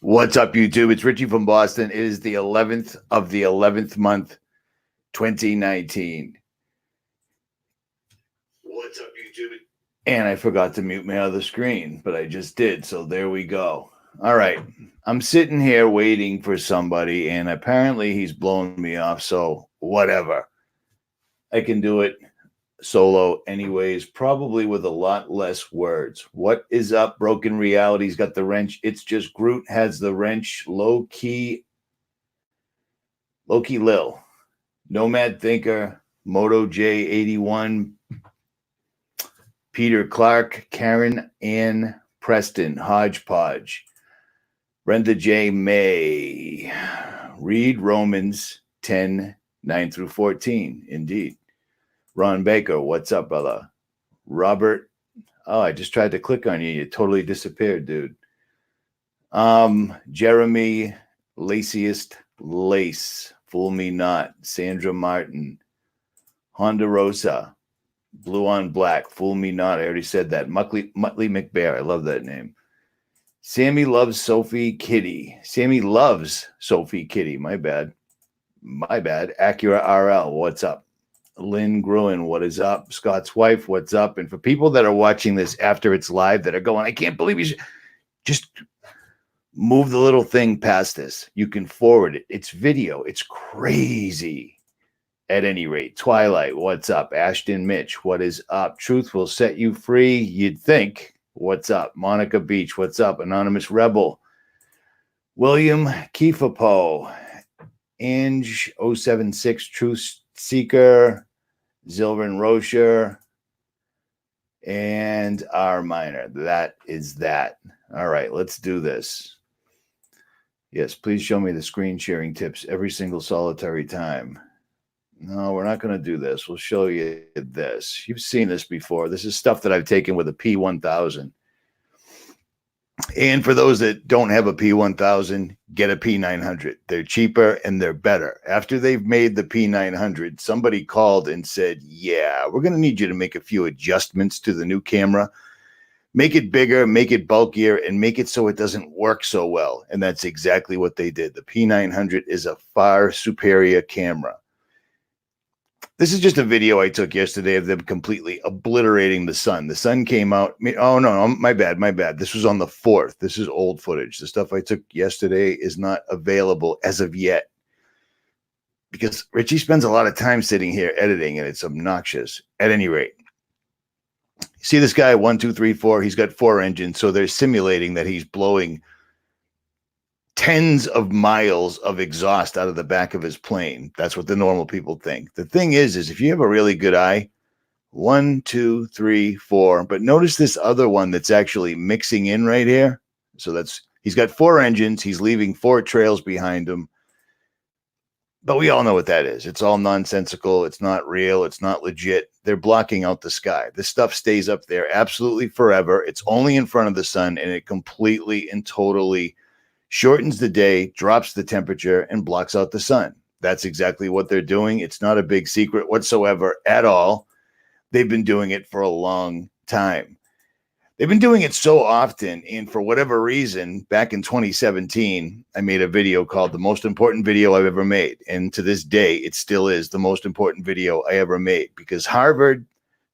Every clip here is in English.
What's up, YouTube? It's Richie from Boston. It is the 11th of the 11th month, 2019. What's up, YouTube? And I forgot to mute my other screen, but I just did, so there we go. All right. I'm sitting here waiting for somebody, and apparently he's blowing me off, so whatever. I can do it solo anyways, probably with a lot less words. What is up? Broken Reality's got the wrench. It's just Groot has the wrench. Low-key Lil, Nomad Thinker, Moto J81, Peter Clark, Karen Ann Preston, Hodgepodge, Brenda J. May, read Romans 10, 9 through 14. Indeed. Ron Baker, what's up, brother? Robert, oh, I just tried to click on you. You totally disappeared, dude. Jeremy, Laciest Lace, Fool Me Not, Sandra Martin, Honda Rosa, Blue on Black, Fool Me Not. I already said that. Muttley McBear, I love that name. Sammy loves Sophie Kitty. Sammy loves Sophie Kitty. My bad. Acura RL, what's up? Lynn Gruen, what is up? Scott's wife, what's up? And for people that are watching this after it's live that are going, I can't believe you should just move the little thing past this. You can forward it. It's video. It's crazy. At any rate, Twilight, what's up? Ashton Mitch, what is up? Truth will set you free, you'd think. What's up? Monica Beach, what's up? Anonymous Rebel. William Keefapo. Ange 076, Truth Seeker. Zilvin Rocher, and R Minor. That is that. All right, let's do this. Yes, please show me the screen sharing tips every single solitary time. No, we're not going to do this. We'll show you this. You've seen this before. This is stuff that I've taken with a P1000. And for those that don't have a P1000, get a P900. They're cheaper and they're better. After they've made the P900, somebody called and said, yeah, we're going to need you to make a few adjustments to the new camera. Make it bigger, make it bulkier, and make it so it doesn't work so well. And that's exactly what they did. The P900 is a far superior camera. This is just a video I took yesterday of them completely obliterating the sun. The sun came out. Oh, no, my bad. This was on the 4th. This is old footage. The stuff I took yesterday is not available as of yet because Richie spends a lot of time sitting here editing, and it's obnoxious. At any rate, you see this guy, 1, 2, 3, 4. He's got 4 engines, so they're simulating that he's blowing tens of miles of exhaust out of the back of his plane. That's what the normal people think. The thing is if you have a really good eye, 1, 2, 3, 4, but notice this other one that's actually mixing in right here. So he's got 4 engines. He's leaving 4 trails behind him. But we all know what that is. It's all nonsensical. It's not real. It's not legit. They're blocking out the sky. This stuff stays up there absolutely forever. It's only in front of the sun, and it completely and totally shortens the day, drops the temperature, and blocks out the sun. That's exactly what they're doing. It's not a big secret whatsoever at all. They've been doing it for a long time. They've been doing it so often, and for whatever reason, back in 2017, I made a video called The Most Important Video I've Ever Made. And to this day, it still is the most important video I ever made because Harvard,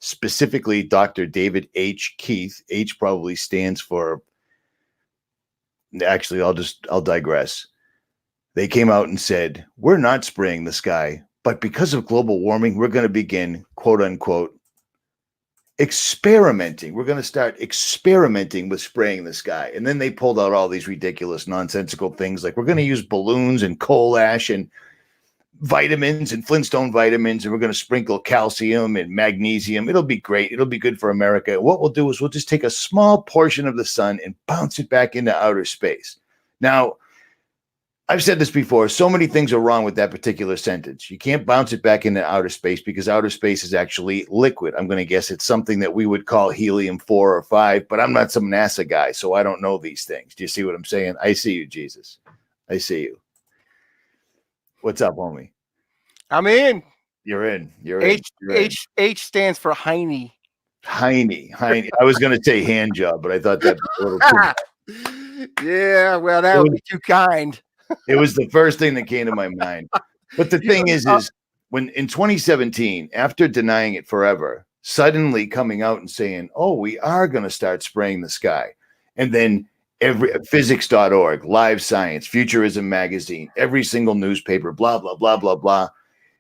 specifically Dr. David H. Keith, H probably stands for, actually, I'll digress. They came out and said, we're not spraying the sky, but because of global warming, we're going to begin, quote unquote, experimenting. We're going to start experimenting with spraying the sky. And then they pulled out all these ridiculous, nonsensical things like we're going to use balloons and coal ash and vitamins and Flintstone vitamins, and we're going to sprinkle calcium and magnesium. It'll be great. It'll be good for America. What we'll do is we'll just take a small portion of the sun and bounce it back into outer space. Now, I've said this before. So many things are wrong with that particular sentence. You can't bounce it back into outer space because outer space is actually liquid. I'm going to guess it's something that we would call helium 4 or 5, but I'm not some NASA guy, so I don't know these things. Do you see what I'm saying? I see you, Jesus. I see you. What's up, homie? I'm in. You're in. You're in. H You're in. H stands for Heine. Heine. I was going to say hand job, but I thought that'd be a little too. Yeah, well, that would be too kind. It was the first thing that came to my mind. But the thing is when in 2017, after denying it forever, suddenly coming out and saying, "Oh, we are going to start spraying the sky," and then every physics.org, Live Science, Futurism Magazine, every single newspaper, blah blah blah blah blah.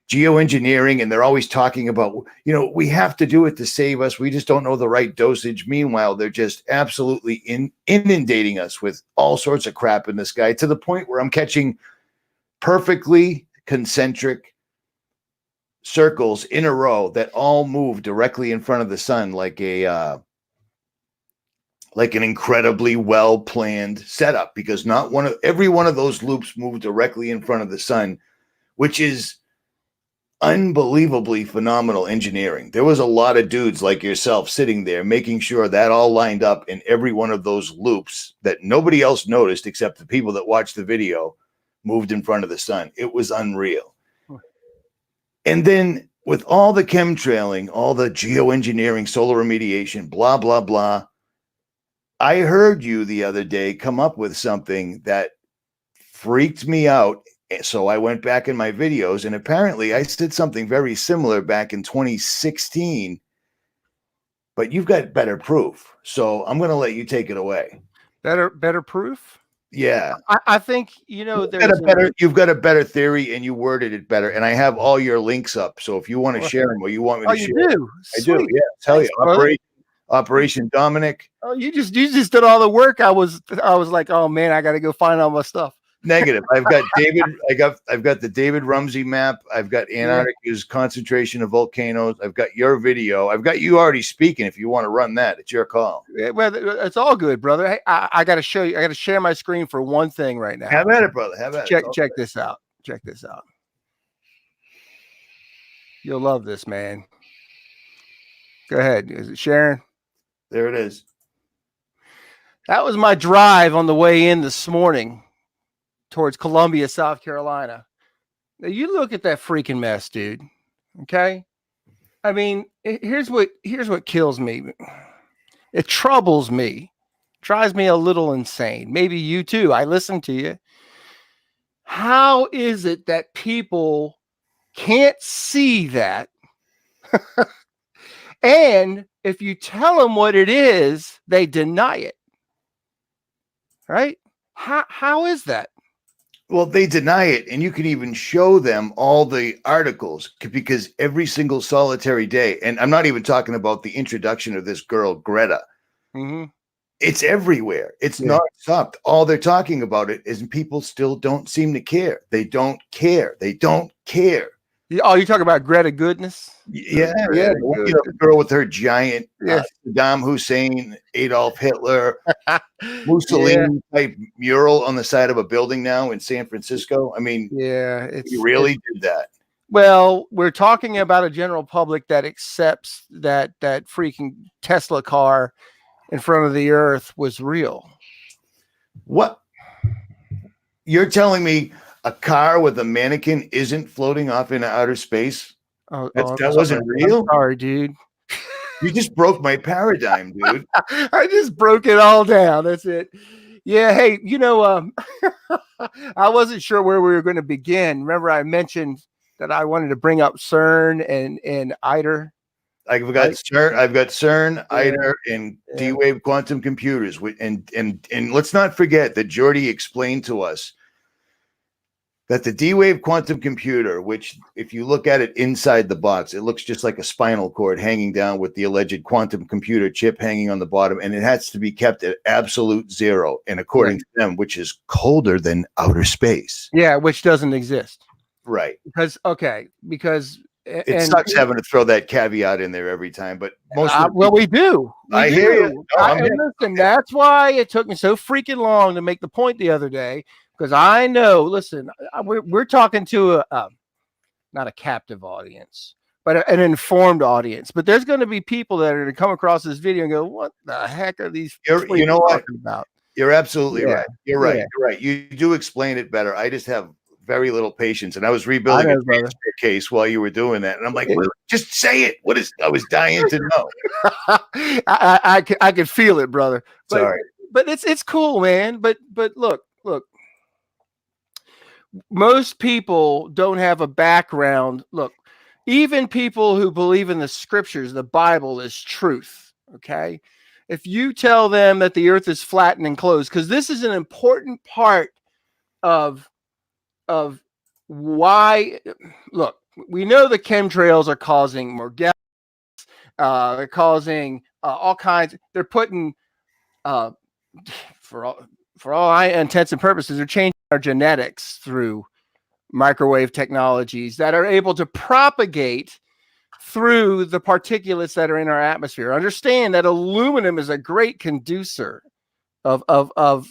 Geoengineering, and they're always talking about, we have to do it to save us. We just don't know the right dosage. Meanwhile, they're just absolutely inundating us with all sorts of crap in the sky, to the point where I'm catching perfectly concentric circles in a row that all move directly in front of the sun, like an incredibly well-planned setup, because every one of those loops move directly in front of the sun, which is unbelievably phenomenal engineering. There was a lot of dudes like yourself sitting there making sure that all lined up in every one of those loops that nobody else noticed except the people that watched the video moved in front of the sun. It was unreal. And then with all the chemtrailing, all the geoengineering, solar remediation, blah, blah, blah, I heard you the other day come up with something that freaked me out. So I went back in my videos, and apparently I said something very similar back in 2016, but you've got better proof. So I'm going to let you take it away. Better proof? Yeah. I think, you've got a better theory, and you worded it better. And I have all your links up. So if you want to share them, or you want me to share, you do? I do. Yeah. Tell you, Operation Dominic. Oh, you just did all the work. I was like, oh man, I got to go find all my stuff. Negative. I've got the David Rumsey map. I've got Antarctica's concentration of volcanoes. I've got your video. I've got you already speaking. If you want to run that, it's your call. Yeah, well, it's all good, brother. Hey, I got to show you. I got to share my screen for one thing right now. Have at it, brother. Have at it. Check this out. Check this out. You'll love this, man. Go ahead. Is it sharing? There it is. That was my drive on the way in this morning towards Columbia, South Carolina. Now you look at that freaking mess, dude. Okay. I mean, here's what kills me. It troubles me, drives me a little insane. Maybe you too. I listen to you. How is it that people can't see that? And if you tell them what it is, they deny it. Right? How is that? Well, they deny it, and you can even show them all the articles, because every single solitary day, and I'm not even talking about the introduction of this girl, Greta. Mm-hmm. It's everywhere. It's not stopped. All they're talking about it is, and people still don't seem to care. They don't care. They don't care. Oh, you talking about Greta Goodness? Yeah. The girl with her giant Saddam Hussein, Adolf Hitler, Mussolini type mural on the side of a building now in San Francisco. I mean, he really did that. Well, we're talking about a general public that accepts that freaking Tesla car in front of the Earth was real. What? You're telling me a car with a mannequin isn't floating off into outer space? That wasn't real? I'm sorry, dude. You just broke my paradigm, dude. I just broke it all down. That's it. Yeah. Hey, I wasn't sure where we were going to begin. Remember, I mentioned that I wanted to bring up CERN and ITER. I've got CERN, ITER, and D-Wave quantum computers. And let's not forget that Jordy explained to us that the D-Wave quantum computer, which if you look at it inside the box, it looks just like a spinal cord hanging down with the alleged quantum computer chip hanging on the bottom, and it has to be kept at absolute zero, and according to them, which is colder than outer space. Yeah, which doesn't exist. Right. Because it sucks having to throw that caveat in there every time, but we do. I hear you. Listen, that's why it took me so freaking long to make the point the other day. Because I know, listen, we're talking to not a captive audience, but an informed audience. But there's going to be people that are going to come across this video and go, "What the heck are these?" You know what? About? You're absolutely right. You're right. You're right. You do explain it better. I just have very little patience, and I was I rebuilding a know, brother. transfer case while you were doing that, and I'm like, well, just say it. What is? I was dying to know. I could feel it, brother. Sorry. But it's cool, man. But look. Most people don't have a background. Look, even people who believe in the scriptures, the Bible is truth. Okay. If you tell them that the earth is flat and enclosed, because this is an important part of why, look, we know the chemtrails are causing more gas, they're causing all kinds, they're putting for all intents and purposes, they're changing our genetics through microwave technologies that are able to propagate through the particulates that are in our atmosphere. Understand that aluminum is a great conducer of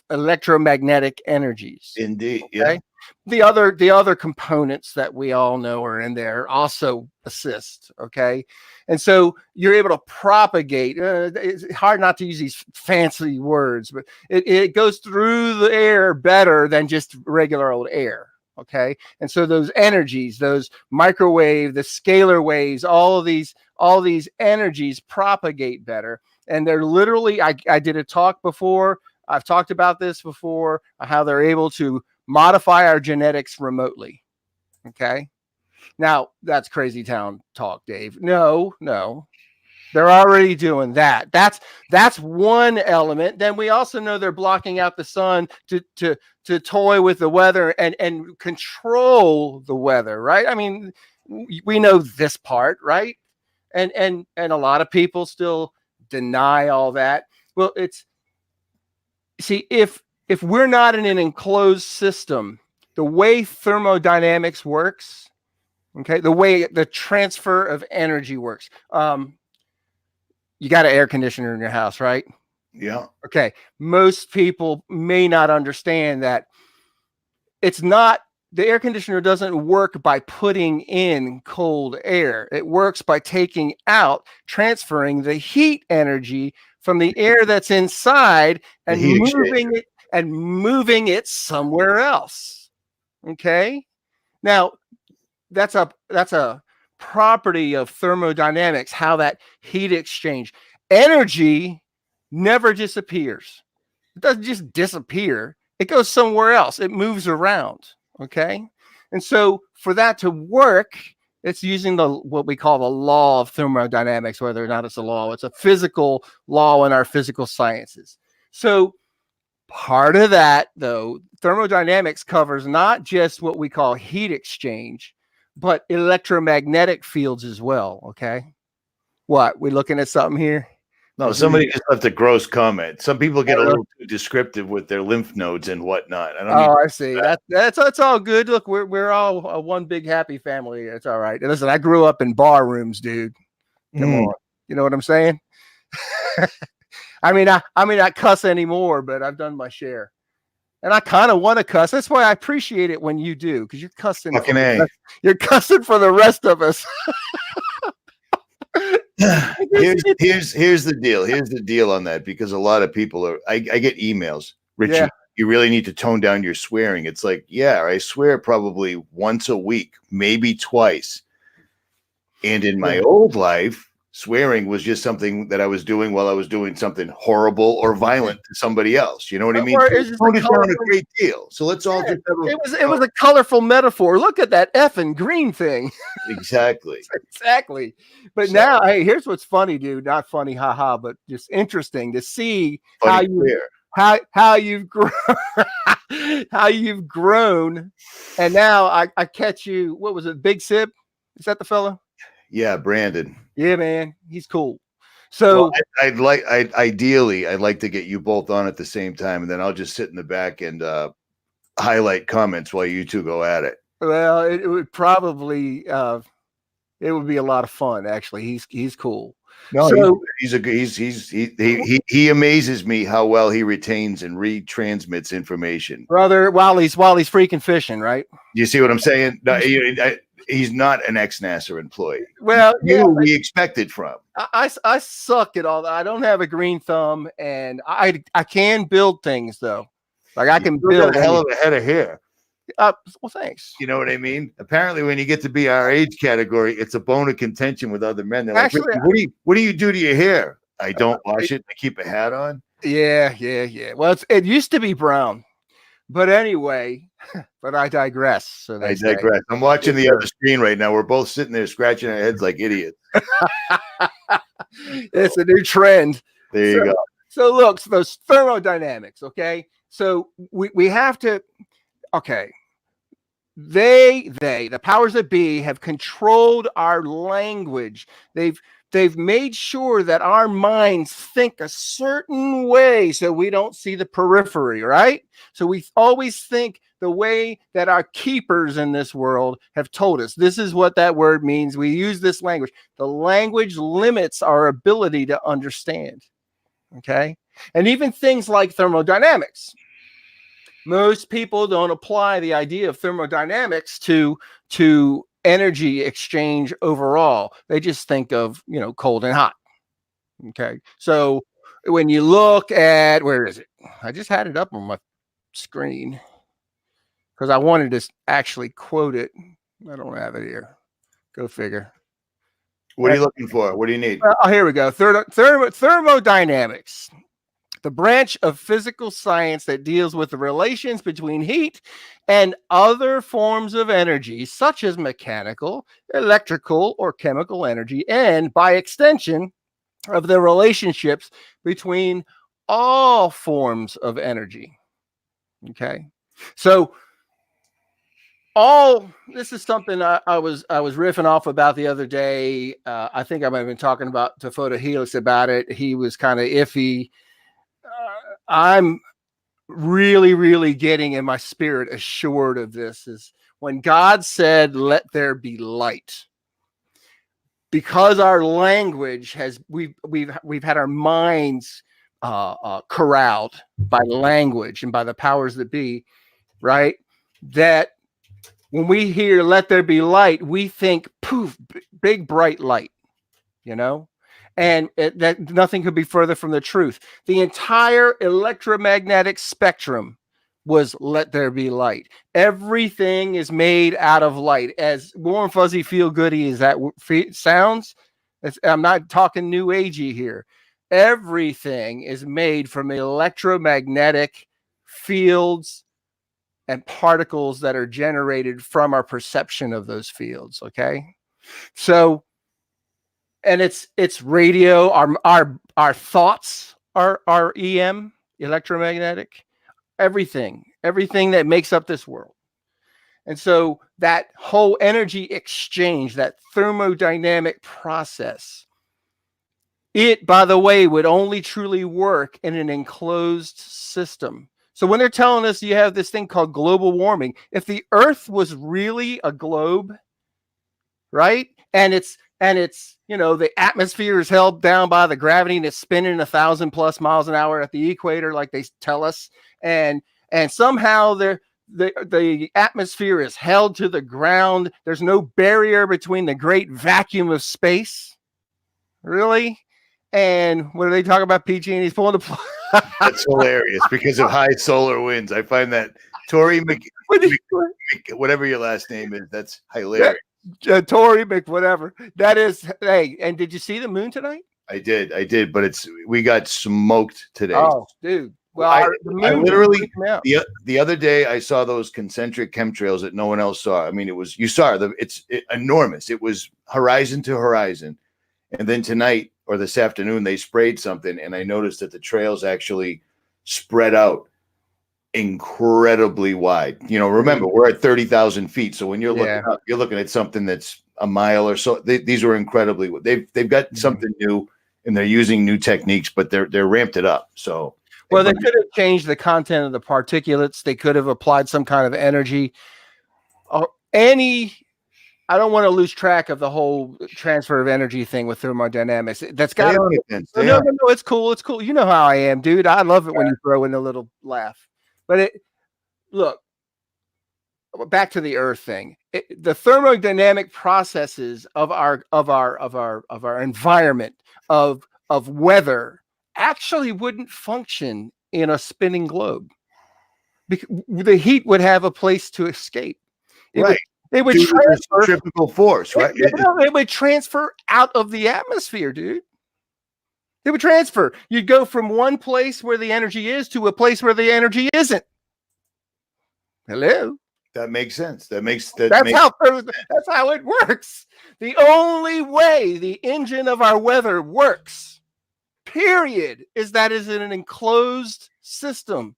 electromagnetic energies. Indeed. Okay? Yeah. The other components that we all know are in there also assist. Okay. And so you're able to propagate. It's hard not to use these fancy words, but it goes through the air better than just regular old air. Okay. And so those energies, those microwave, the scalar waves, all these energies propagate better. And they're literally, I did a talk before. I've talked about this before, how they're able to modify our genetics remotely. Okay. Now that's crazy town talk, Dave. No, they're already doing that. That's one element. Then we also know they're blocking out the sun to toy with the weather and control the weather, right? I mean, we know this part, right? And a lot of people still deny all that. Well, if we're not in an enclosed system, the way thermodynamics works, okay, the way the transfer of energy works, you got an air conditioner in your house, right? Yeah. Okay. Most people may not understand that it's not, the air conditioner doesn't work by putting in cold air. It works by transferring the heat energy from the air that's inside and moving it somewhere else. Okay. Now that's a property of thermodynamics, how that heat exchange energy never disappears. It doesn't just disappear. It goes somewhere else. It moves around. Okay. And so for that to work, it's using what we call the law of thermodynamics, whether or not it's a law, it's a physical law in our physical sciences. So part of that, though, thermodynamics covers not just what we call heat exchange, but electromagnetic fields as well. Okay. What? We looking at something here? No, somebody just left a gross comment. Some people get a little too descriptive with their lymph nodes and whatnot. I see. That's all good. Look, we're all one big happy family. It's all right. And listen, I grew up in bar rooms, dude. Come on. You know what I'm saying? I mean, I cuss anymore, but I've done my share. And I kind of want to cuss. That's why I appreciate it when you do, because you're cussing. You're cussing for the rest of us. Here's the deal. Here's the deal on that, because a lot of people I get emails. Richie, you really need to tone down your swearing. It's like, yeah, I swear probably once a week, maybe twice. And in my old life, swearing was just something that I was doing while I was doing something horrible or violent to somebody else. You know what I mean? It's down a great deal. So let's all just it was a colorful metaphor. Look at that effing green thing. Exactly. Exactly. But now, hey, here's what's funny, dude. Not funny, haha, but just interesting to see how you've grown, how you've grown. And now I catch you. What was it? Big Sip? Is that the fellow? Yeah, Brandon. Yeah, man, he's cool. So ideally, I'd like to get you both on at the same time, and then I'll just sit in the back and highlight comments while you two go at it. Well, it would probably it would be a lot of fun. Actually, he's cool. No, so, he amazes me how well he retains and retransmits information, brother. While he's freaking fishing, right? You see what I'm saying? No, he's not an ex-NASA employee. Well, we expected from. I suck at all that. I don't have a green thumb, and I can build things though. Like I can build a hell of a head of hair. Well, thanks. You know what I mean? Apparently, when you get to be our age category, it's a bone of contention with other men. They're like, Actually, what do you do to your hair? I don't wash it. I keep a hat on. Yeah. Well, it used to be brown, but anyway, but I digress. So I they say. digress. I'm watching the other screen right now. We're both sitting there scratching our heads like idiots. It's a new trend. There you go. So look, so those thermodynamics, okay? So we have to, okay. The powers that be have controlled our language. They've made sure that our minds think a certain way so we don't see the periphery, right? So we always think the way that our keepers in this world have told us. This is what that word means. We use this language. The language limits our ability to understand, okay? And even things like thermodynamics. Most people don't apply the idea of thermodynamics to energy exchange overall. They just think of, cold and hot. Okay. So when you look at, where is it? I just had it up on my screen because I wanted to actually quote it. I don't have it here. Go figure. What are you looking for? What do you need? Oh, here we go. Thermodynamics. The branch of physical science that deals with the relations between heat and other forms of energy, such as mechanical, electrical, or chemical energy, and by extension, of the relationships between all forms of energy. Okay, so this is something I was riffing off about the other day. I think I might have been talking to 𝗏𝗏𝗍𝗏 about it. He was kind of iffy. I'm really, really getting in my spirit assured of this is when God said, "Let there be light," because our language has we've had our minds corralled by language and by the powers that be, right? That when we hear "let there be light," we think poof, big bright light, and that nothing could be further from the truth. The entire electromagnetic spectrum was "let there be light." Everything is made out of light. As warm, fuzzy, feel goody as that sounds, I'm not talking new agey here. Everything is made from electromagnetic fields and particles that are generated from our perception of those fields. Okay, so. And it's radio. Our thoughts are EM, electromagnetic. Everything that makes up this world. And so that whole energy exchange, that thermodynamic process, it, by the way, would only truly work in an enclosed system. So when they're telling us you have this thing called global warming, if the Earth was really a globe, right? And it's the atmosphere is held down by the gravity and it's spinning 1,000+ miles an hour at the equator, like they tell us, and somehow the atmosphere is held to the ground. There's no barrier between the great vacuum of space, really. And what do they talk about? PG and he's pulling the plug. That's hilarious because of high solar winds. I find that whatever your last name is, that's hilarious. 𝗏𝗏𝗍𝗏 whatever that is. Hey, and did you see the moon tonight? I did, but we got smoked today. Oh, dude. Well, I literally the other day I saw those concentric chemtrails that no one else saw. I mean, it's enormous. It was horizon to horizon, and then tonight or this afternoon they sprayed something, and I noticed that the trails actually spread out incredibly wide. Remember, we're at 30,000 feet, so when you're looking up, you're looking at something that's a mile or so. These were incredibly. They've got something new, and they're using new techniques, but they're ramped it up. So, well, they could have changed the content of the particulates. They could have applied some kind of energy. I don't want to lose track of the whole transfer of energy thing with thermodynamics. That's got to. No, it's cool. It's cool. You know how I am, dude. I love it when you throw in a little laugh. But look, back to the Earth thing. The thermodynamic processes of our environment, of weather, actually wouldn't function in a spinning globe. The heat would have a place to escape. Right. It would Due to the transfer. centrifugal force, right? It would transfer out of the atmosphere, dude. It would transfer. You'd go from one place where the energy is to a place where the energy isn't. Hello. That makes sense. That's how it works. The only way the engine of our weather works, period, is that is in an enclosed system.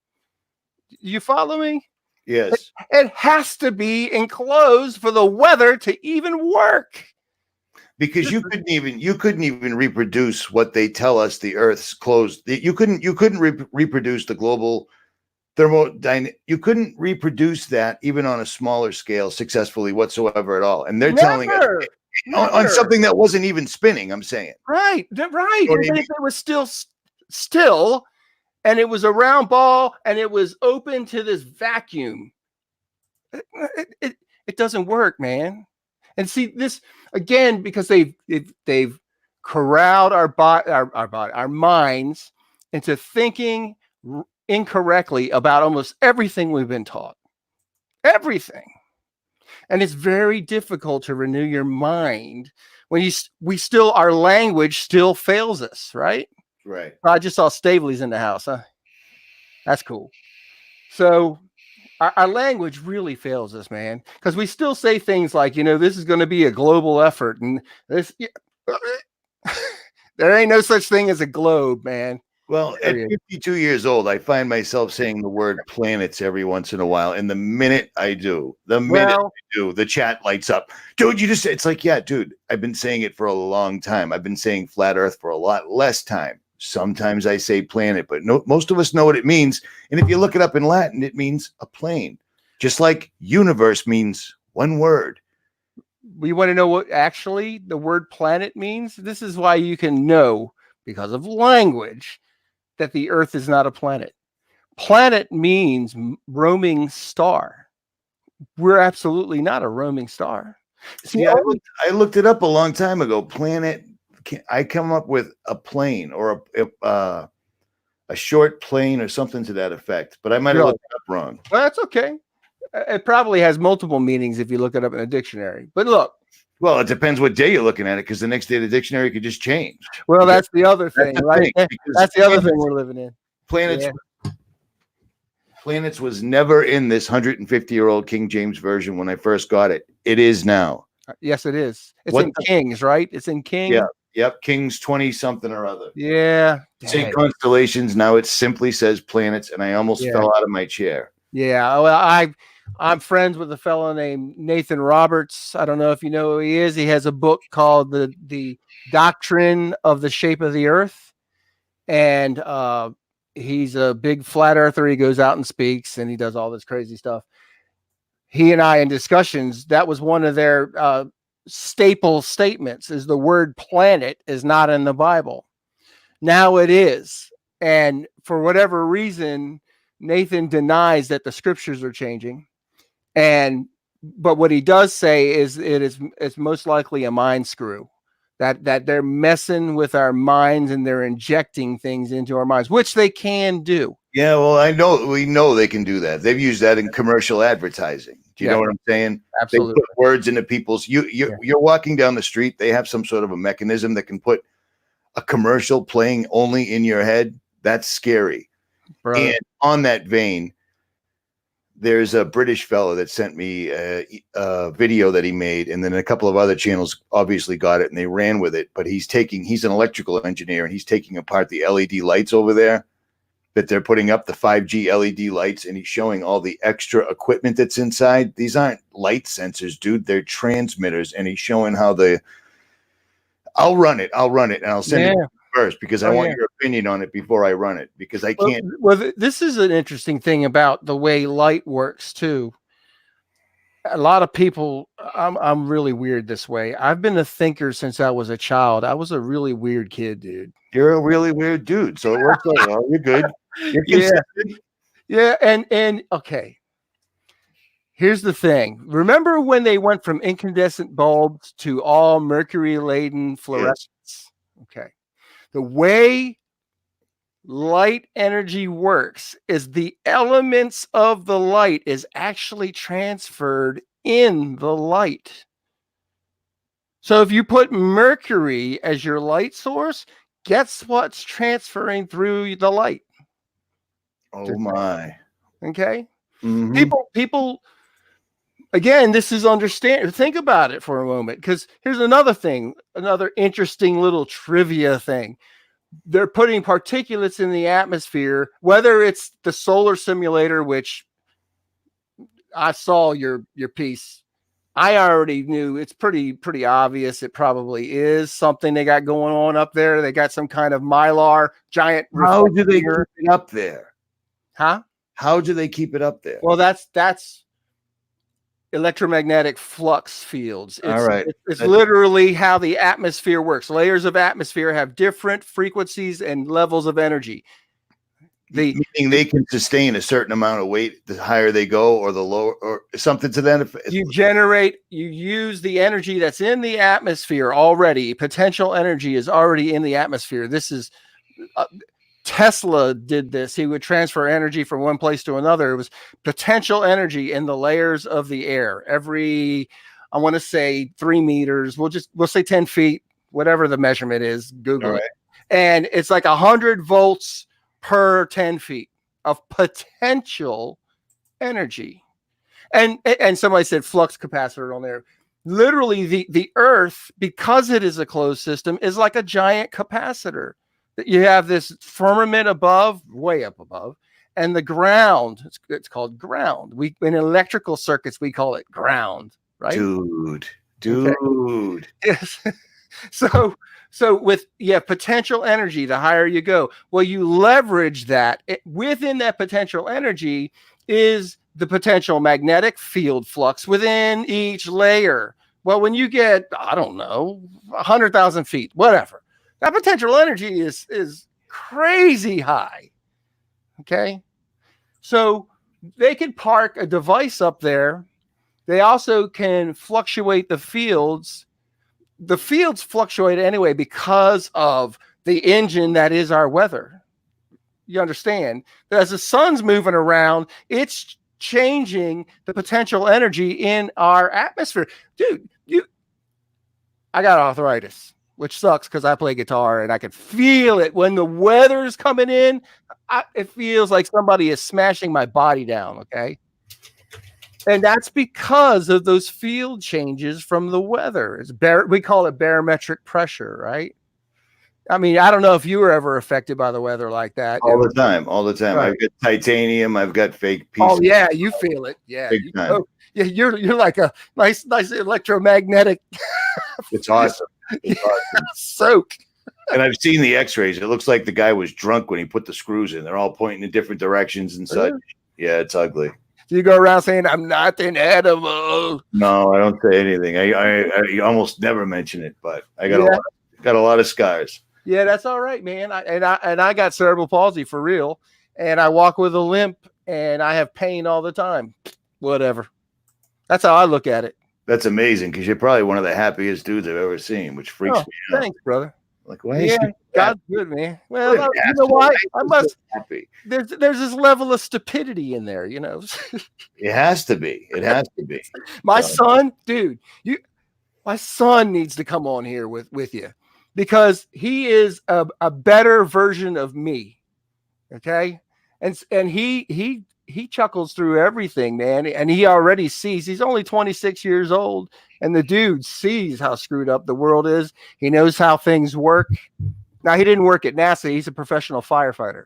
You follow me? Yes. It has to be enclosed for the weather to even work. Because you couldn't even reproduce what they tell us the Earth's closed. You couldn't reproduce the global thermodynamic. You couldn't reproduce that even on a smaller scale successful whatsoever at all. And they're telling us on something that wasn't even spinning. I'm saying right. Even if it was still, and it was a round ball, and it was open to this vacuum. It doesn't work, man. And see this again because they've corralled our minds into thinking incorrectly about almost everything we've been taught. Everything. And it's very difficult to renew your mind when our language still fails us, right? Right. I just saw Stavely's in the house, huh? That's cool. So our language really fails us, man, because we still say things like, this is going to be a global effort, and this there ain't no such thing as a globe, man. Well, at 52 years old, I find myself saying the word planets every once in a while. And the minute I do, the chat lights up. Dude, you just say, it's like, yeah, dude, I've been saying it for a long time. I've been saying flat Earth for a lot less time. Sometimes I say planet, but most of us know what it means. And if you look it up in Latin, it means a plane. Just like universe means one word. We want to know what actually the word planet means. This is why you can know, because of language, that the Earth is not a planet. Planet means roaming star. We're absolutely not a roaming star. See, I looked it up a long time ago. Planet, I come up with a plane or a short plane or something to that effect, but I might have looked it up wrong. Well, that's okay. It probably has multiple meanings if you look it up in a dictionary. But look. Well, it depends what day you're looking at it, because the next day the dictionary could just change. Well, that's the other thing, right? That's the other thing we're living in. Planets was never in this 150-year-old King James version when I first got it. It is now. Yes, it is. It's in Kings, right? It's in King. Yeah. Yep. Kings 20 something or other. Yeah. Say constellations. Now it simply says planets, and I almost fell out of my chair. Yeah. Well, I'm friends with a fellow named Nathan Roberts. I don't know if you know who he is. He has a book called the Doctrine of the Shape of the Earth. And he's a big flat earther. He goes out and speaks, and he does all this crazy stuff. He and I in discussions, that was one of their staple statements, is the word planet is not in the Bible. Now it is. And for whatever reason, Nathan denies that the scriptures are changing. But what he does say is it's most likely a mind screw, that they're messing with our minds and they're injecting things into our minds, which they can do. Yeah, well, we know they can do that. They've used that in commercial advertising. Do you know what I'm saying? Absolutely. They put words into people's. You're walking down the street. They have some sort of a mechanism that can put a commercial playing only in your head. That's scary. Bro. And on that vein, there's a British fellow that sent me a video that he made, and then a couple of other channels obviously got it and they ran with it. But he's an electrical engineer, and he's taking apart the LED lights over there that they're putting up, the 5G LED lights, and he's showing all the extra equipment that's inside. These aren't light sensors, dude. They're transmitters, and he's showing how I'll run it, and I'll send it first, because I want your opinion on it before I run it, because I can't. Well, this is an interesting thing about the way light works too. A lot of people, I'm really weird this way. I've been a thinker since I was a child. I was a really weird kid, dude. You're a really weird dude, so it works out well. You're good. You're consistent. Yeah, and okay. Here's the thing. Remember when they went from incandescent bulbs to all mercury-laden fluorescence? Yes. Okay. The way light energy works is the elements of the light is actually transferred in the light. So if you put mercury as your light source, guess what's transferring through the light? Oh my. Okay. Mhm. People, again, this is understand. Think about it for a moment, because here's another thing, another interesting little trivia thing. They're putting particulates in the atmosphere, whether it's the solar simulator, which I saw your piece. I already knew it's pretty obvious. It probably is something they got going on up there. They got some kind of mylar giant. How do they keep it up there? Huh? How do they keep it up there? Well, that's electromagnetic flux fields. All right. It's literally how the atmosphere works. Layers of atmosphere have different frequencies and levels of energy. Meaning they can sustain a certain amount of weight the higher they go, or the lower, or something to that effect. You use the energy that's in the atmosphere already. Potential energy is already in the atmosphere. This is Tesla did this. He would transfer energy from one place to another. It was potential energy in the layers of the air. Every, I want to say 3 meters. We'll say 10 feet, whatever the measurement is. Google it. And it's like 100 volts per 10 feet of potential energy. And somebody said flux capacitor on there. Literally the earth, because it is a closed system, is like a giant capacitor. You have this firmament above, way up above, and the ground, it's called ground. In electrical circuits, we call it ground, right? Dude. Okay. Yes. So with potential energy, the higher you go, well, you leverage that. Within that potential energy is the potential magnetic field flux within each layer. Well, when you get, I don't know, 100,000 feet, whatever, that potential energy is crazy high. Okay. So they can park a device up there. They also can fluctuate the fields. The fields fluctuate anyway because of the engine that is our weather. You understand that as the sun's moving around, it's changing the potential energy in our atmosphere. Dude, I got arthritis, which sucks because I play guitar and I can feel it when the weather's coming in. It feels like somebody is smashing my body down. Okay. And that's because of those field changes from the weather. We call it barometric pressure, right? I mean, I don't know if you were ever affected by the weather like that. All the time. Right. I've got titanium. I've got fake pieces. Oh yeah, you feel it. Yeah, you're like a nice electromagnetic. It's awesome. It's awesome. Soak. And I've seen the X-rays. It looks like the guy was drunk when he put the screws in. They're all pointing in different directions and such. Yeah, it's ugly. Do you go around saying I'm not an animal? No, I don't say anything. I almost never mention it, but I got a lot of scars. Yeah, that's all right, man. I got cerebral palsy for real, and I walk with a limp, and I have pain all the time. Whatever. That's how I look at it. That's amazing, because you're probably one of the happiest dudes I've ever seen, which freaks me out. Thanks, brother. Like, why? Yeah, God's good, man. Well, you know what? I must. Happy. There's this level of stupidity in there, you know. It has to be. It has to be. My son, dude, my son needs to come on here with you, because he is a better version of me. Okay, and he chuckles through everything, man, and he already sees. He's only 26 years old. And the dude sees how screwed up the world is. He knows how things work. Now, he didn't work at NASA. He's a professional firefighter.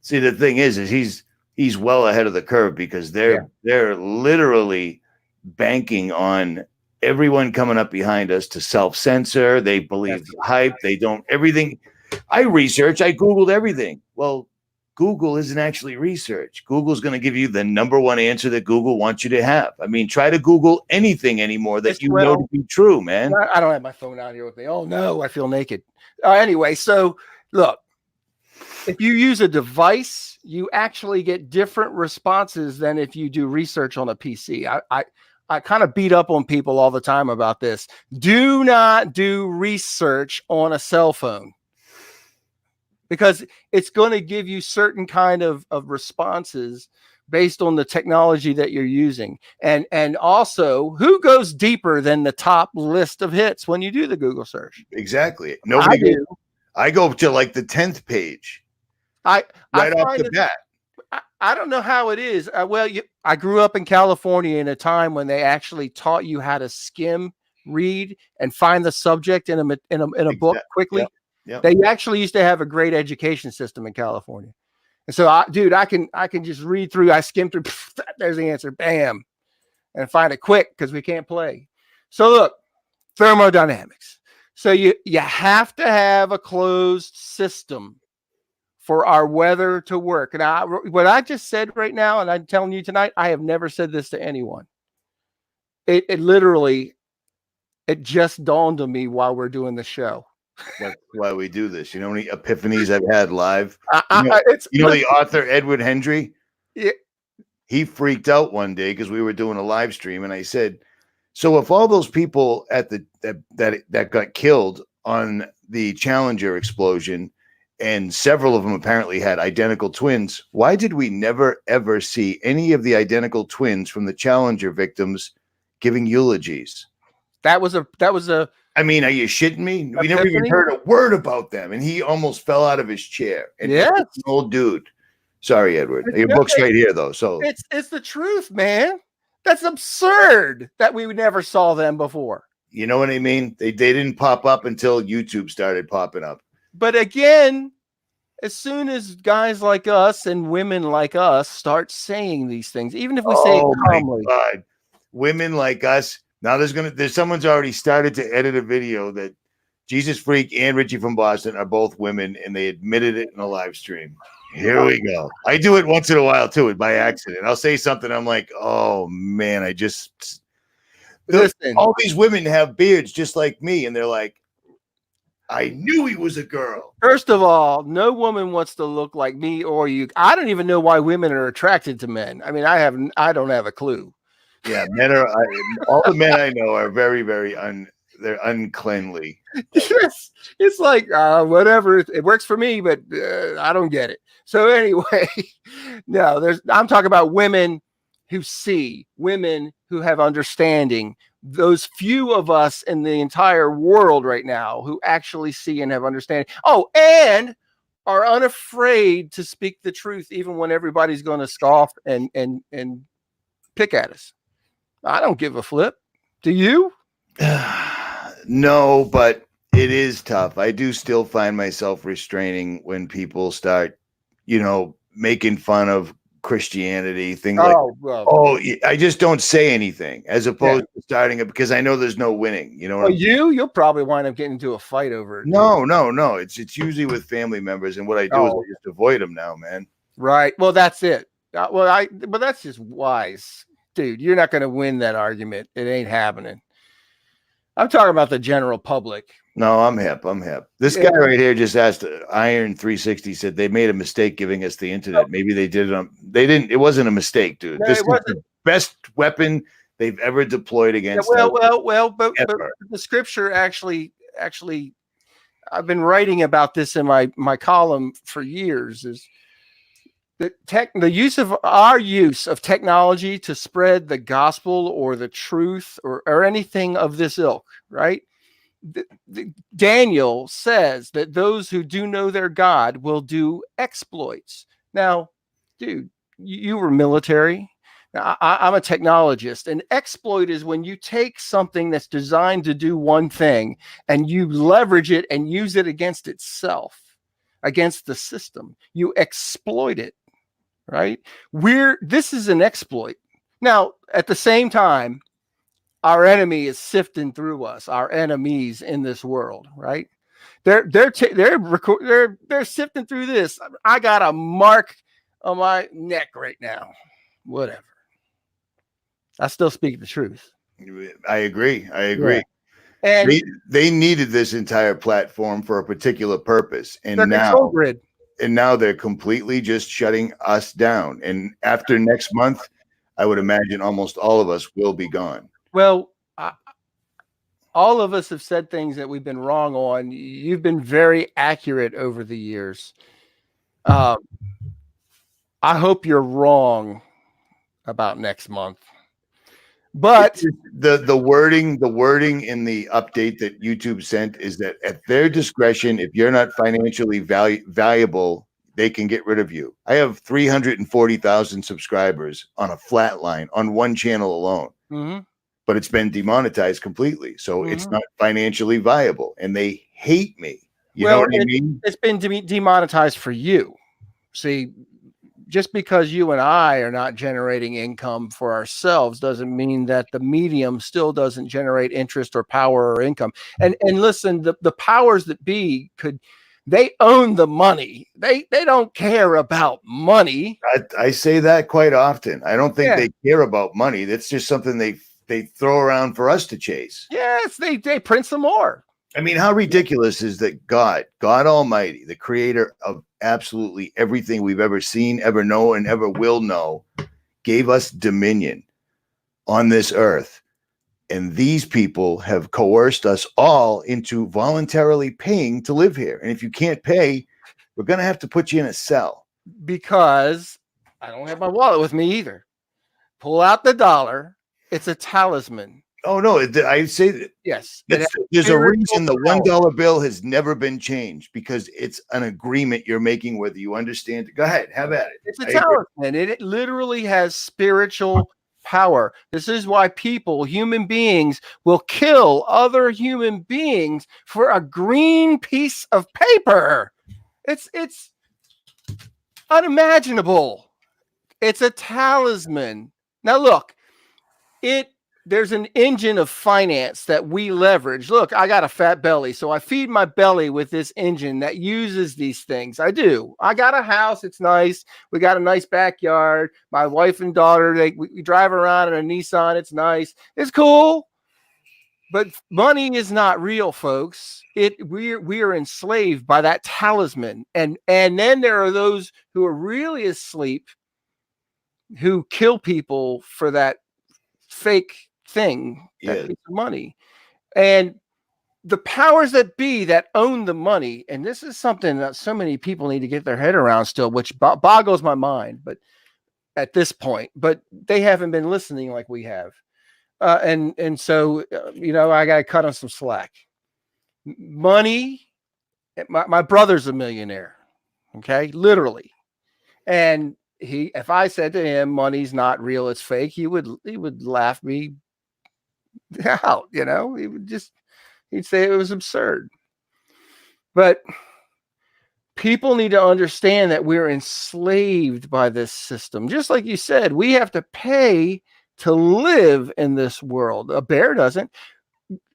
See, the thing is he's well ahead of the curve, because they're literally banking on everyone coming up behind us to self-censor. They believe the hype. They don't everything. I Googled everything. Well, Google isn't actually research. Google's going to give you the #1 answer that Google wants you to have. I mean, try to Google anything anymore that you know to be true, man. I don't have my phone out here with me. Oh, no, I feel naked. Anyway, so look, if you use a device, you actually get different responses than if you do research on a PC. I kind of beat up on people all the time about this. Do not do research on a cell phone. because it's going to give you certain kind of responses based on the technology that you're using. And also, who goes deeper than the top list of hits when you do the Google search? Exactly. Nobody I do. I go to like the 10th page. I Off the find bat. I don't know how it is. Well, I grew up in California in a time when they actually taught you how to skim, read, and find the subject in a book quickly. Yep. They actually used to have a great education system in California. And so, I can just read through. I skim through. There's the answer. Bam, and find it quick because we can't play. So look, thermodynamics. So you have to have a closed system for our weather to work. And what I just said right now, and I'm telling you tonight, I have never said this to anyone. It literally, it just dawned on me while we're doing the show. That's why we do this. You know how many epiphanies I've had live? You know the author Edward Hendry? Yeah. He freaked out one day because we were doing a live stream, and I said, so if all those people at that got killed on the Challenger explosion, and several of them apparently had identical twins, why did we never ever see any of the identical twins from the Challenger victims giving eulogies? That was a I mean, are you shitting me? We epiphany? never even heard a word about them, and he almost fell out of his chair. And yes, an old dude. Sorry, Edward. Your book's right here, though. So it's the truth, man. That's absurd that we never saw them before. You know what I mean? They didn't pop up until YouTube started popping up. But again, as soon as guys like us and women like us start saying these things, even if we say it calmly, my God. Women like us. Now there's someone's already started to edit a video that Jesus Freak and Richie from Boston are both women, and they admitted it in a live stream. Here we go. I do it once in a while too, by accident. I'll say something. I'm like, oh man, listen. All these women have beards just like me, and they're like, I knew he was a girl. First of all, no woman wants to look like me or you. I don't even know why women are attracted to men. I mean, I don't have a clue. Yeah, men are. All the men I know are very, very they're uncleanly. Yes, it's like whatever. It works for me, but I don't get it. So anyway, no, I'm talking about women who see, women who have understanding. Those few of us in the entire world right now who actually see and have understanding. Oh, and are unafraid to speak the truth, even when everybody's going to scoff and pick at us. I don't give a flip. Do you? No, but it is tough. I do still find myself restraining when people start, making fun of Christianity, things I just don't say anything as opposed to starting it because I know there's no winning. You'll probably wind up getting into a fight over it. No. It's usually with family members, and what I do is I just avoid them now, man. Right. Well, that's it. But that's just wise, dude. You're not going to win that argument. It ain't happening. I'm talking about the general public. No, I'm hip. This guy right here just asked Iron 360 said they made a mistake giving us the internet. Maybe they did it they didn't. It wasn't a mistake, dude. No, this is the best weapon they've ever deployed against us. But the scripture actually, I've been writing about this in my column for years, is the use of technology to spread the gospel or the truth or anything of this ilk, right? Daniel says that those who do know their God will do exploits. Now, dude, you were military. Now, I'm a technologist. An exploit is when you take something that's designed to do one thing and you leverage it and use it against itself, against the system. You exploit it, right? This is an exploit. Now, at the same time, our enemy is sifting through us, our enemies in this world, right? They're sifting through this. I got a mark on my neck right now. Whatever. I still speak the truth. I agree. Yeah. And they needed this entire platform for a particular purpose. And now they're completely just shutting us down. And after next month, I would imagine almost all of us will be gone. Well, all of us have said things that we've been wrong on. You've been very accurate over the years. I hope you're wrong about next month. But the wording in the update that YouTube sent is that at their discretion, if you're not financially valuable, they can get rid of you. I have 340,000 subscribers on a flat line on one channel alone, but it's been demonetized completely. So it's not financially viable, and they hate me. You know what I mean? It's been demonetized for you. See, just because you and I are not generating income for ourselves doesn't mean that the medium still doesn't generate interest or power or income. And listen, the powers that be they own the money. They don't care about money. I say that quite often. I don't think they care about money. That's just something they throw around for us to chase. Yes, they print some more. I mean, how ridiculous is that God Almighty, the creator of absolutely everything we've ever seen, ever know, and ever will know, gave us dominion on this earth. And these people have coerced us all into voluntarily paying to live here. And if you can't pay, we're going to have to put you in a cell. Because I don't have my wallet with me either. Pull out the dollar. It's a talisman. Oh, no, I say that. Yes. There's a reason the $1 bill has never been changed, because it's an agreement you're making, whether you understand it. Go ahead, have at it. It's a talisman. It literally has spiritual power. This is why human beings, will kill other human beings for a green piece of paper. It's unimaginable. It's a talisman. Now look, there's an engine of finance that we leverage. Look, I got a fat belly, so I feed my belly with this engine that uses these things. I do. I got a house. It's nice. We got a nice backyard. My wife and daughter, we drive around in a Nissan. It's nice. It's cool. But money is not real, folks. We are enslaved by that talisman. And then there are those who are really asleep, who kill people for that fake thing, that piece of money. And the powers that be that own the money, and this is something that so many people need to get their head around still, which boggles my mind, but at this point, but they haven't been listening like we have. And so, I got to cut on some slack. Money, my brother's a millionaire, okay, literally. And if I said to him, money's not real, it's fake, he would laugh me out, he'd say it was absurd. But people need to understand that we're enslaved by this system. Just like you said, we have to pay to live in this world. A bear doesn't.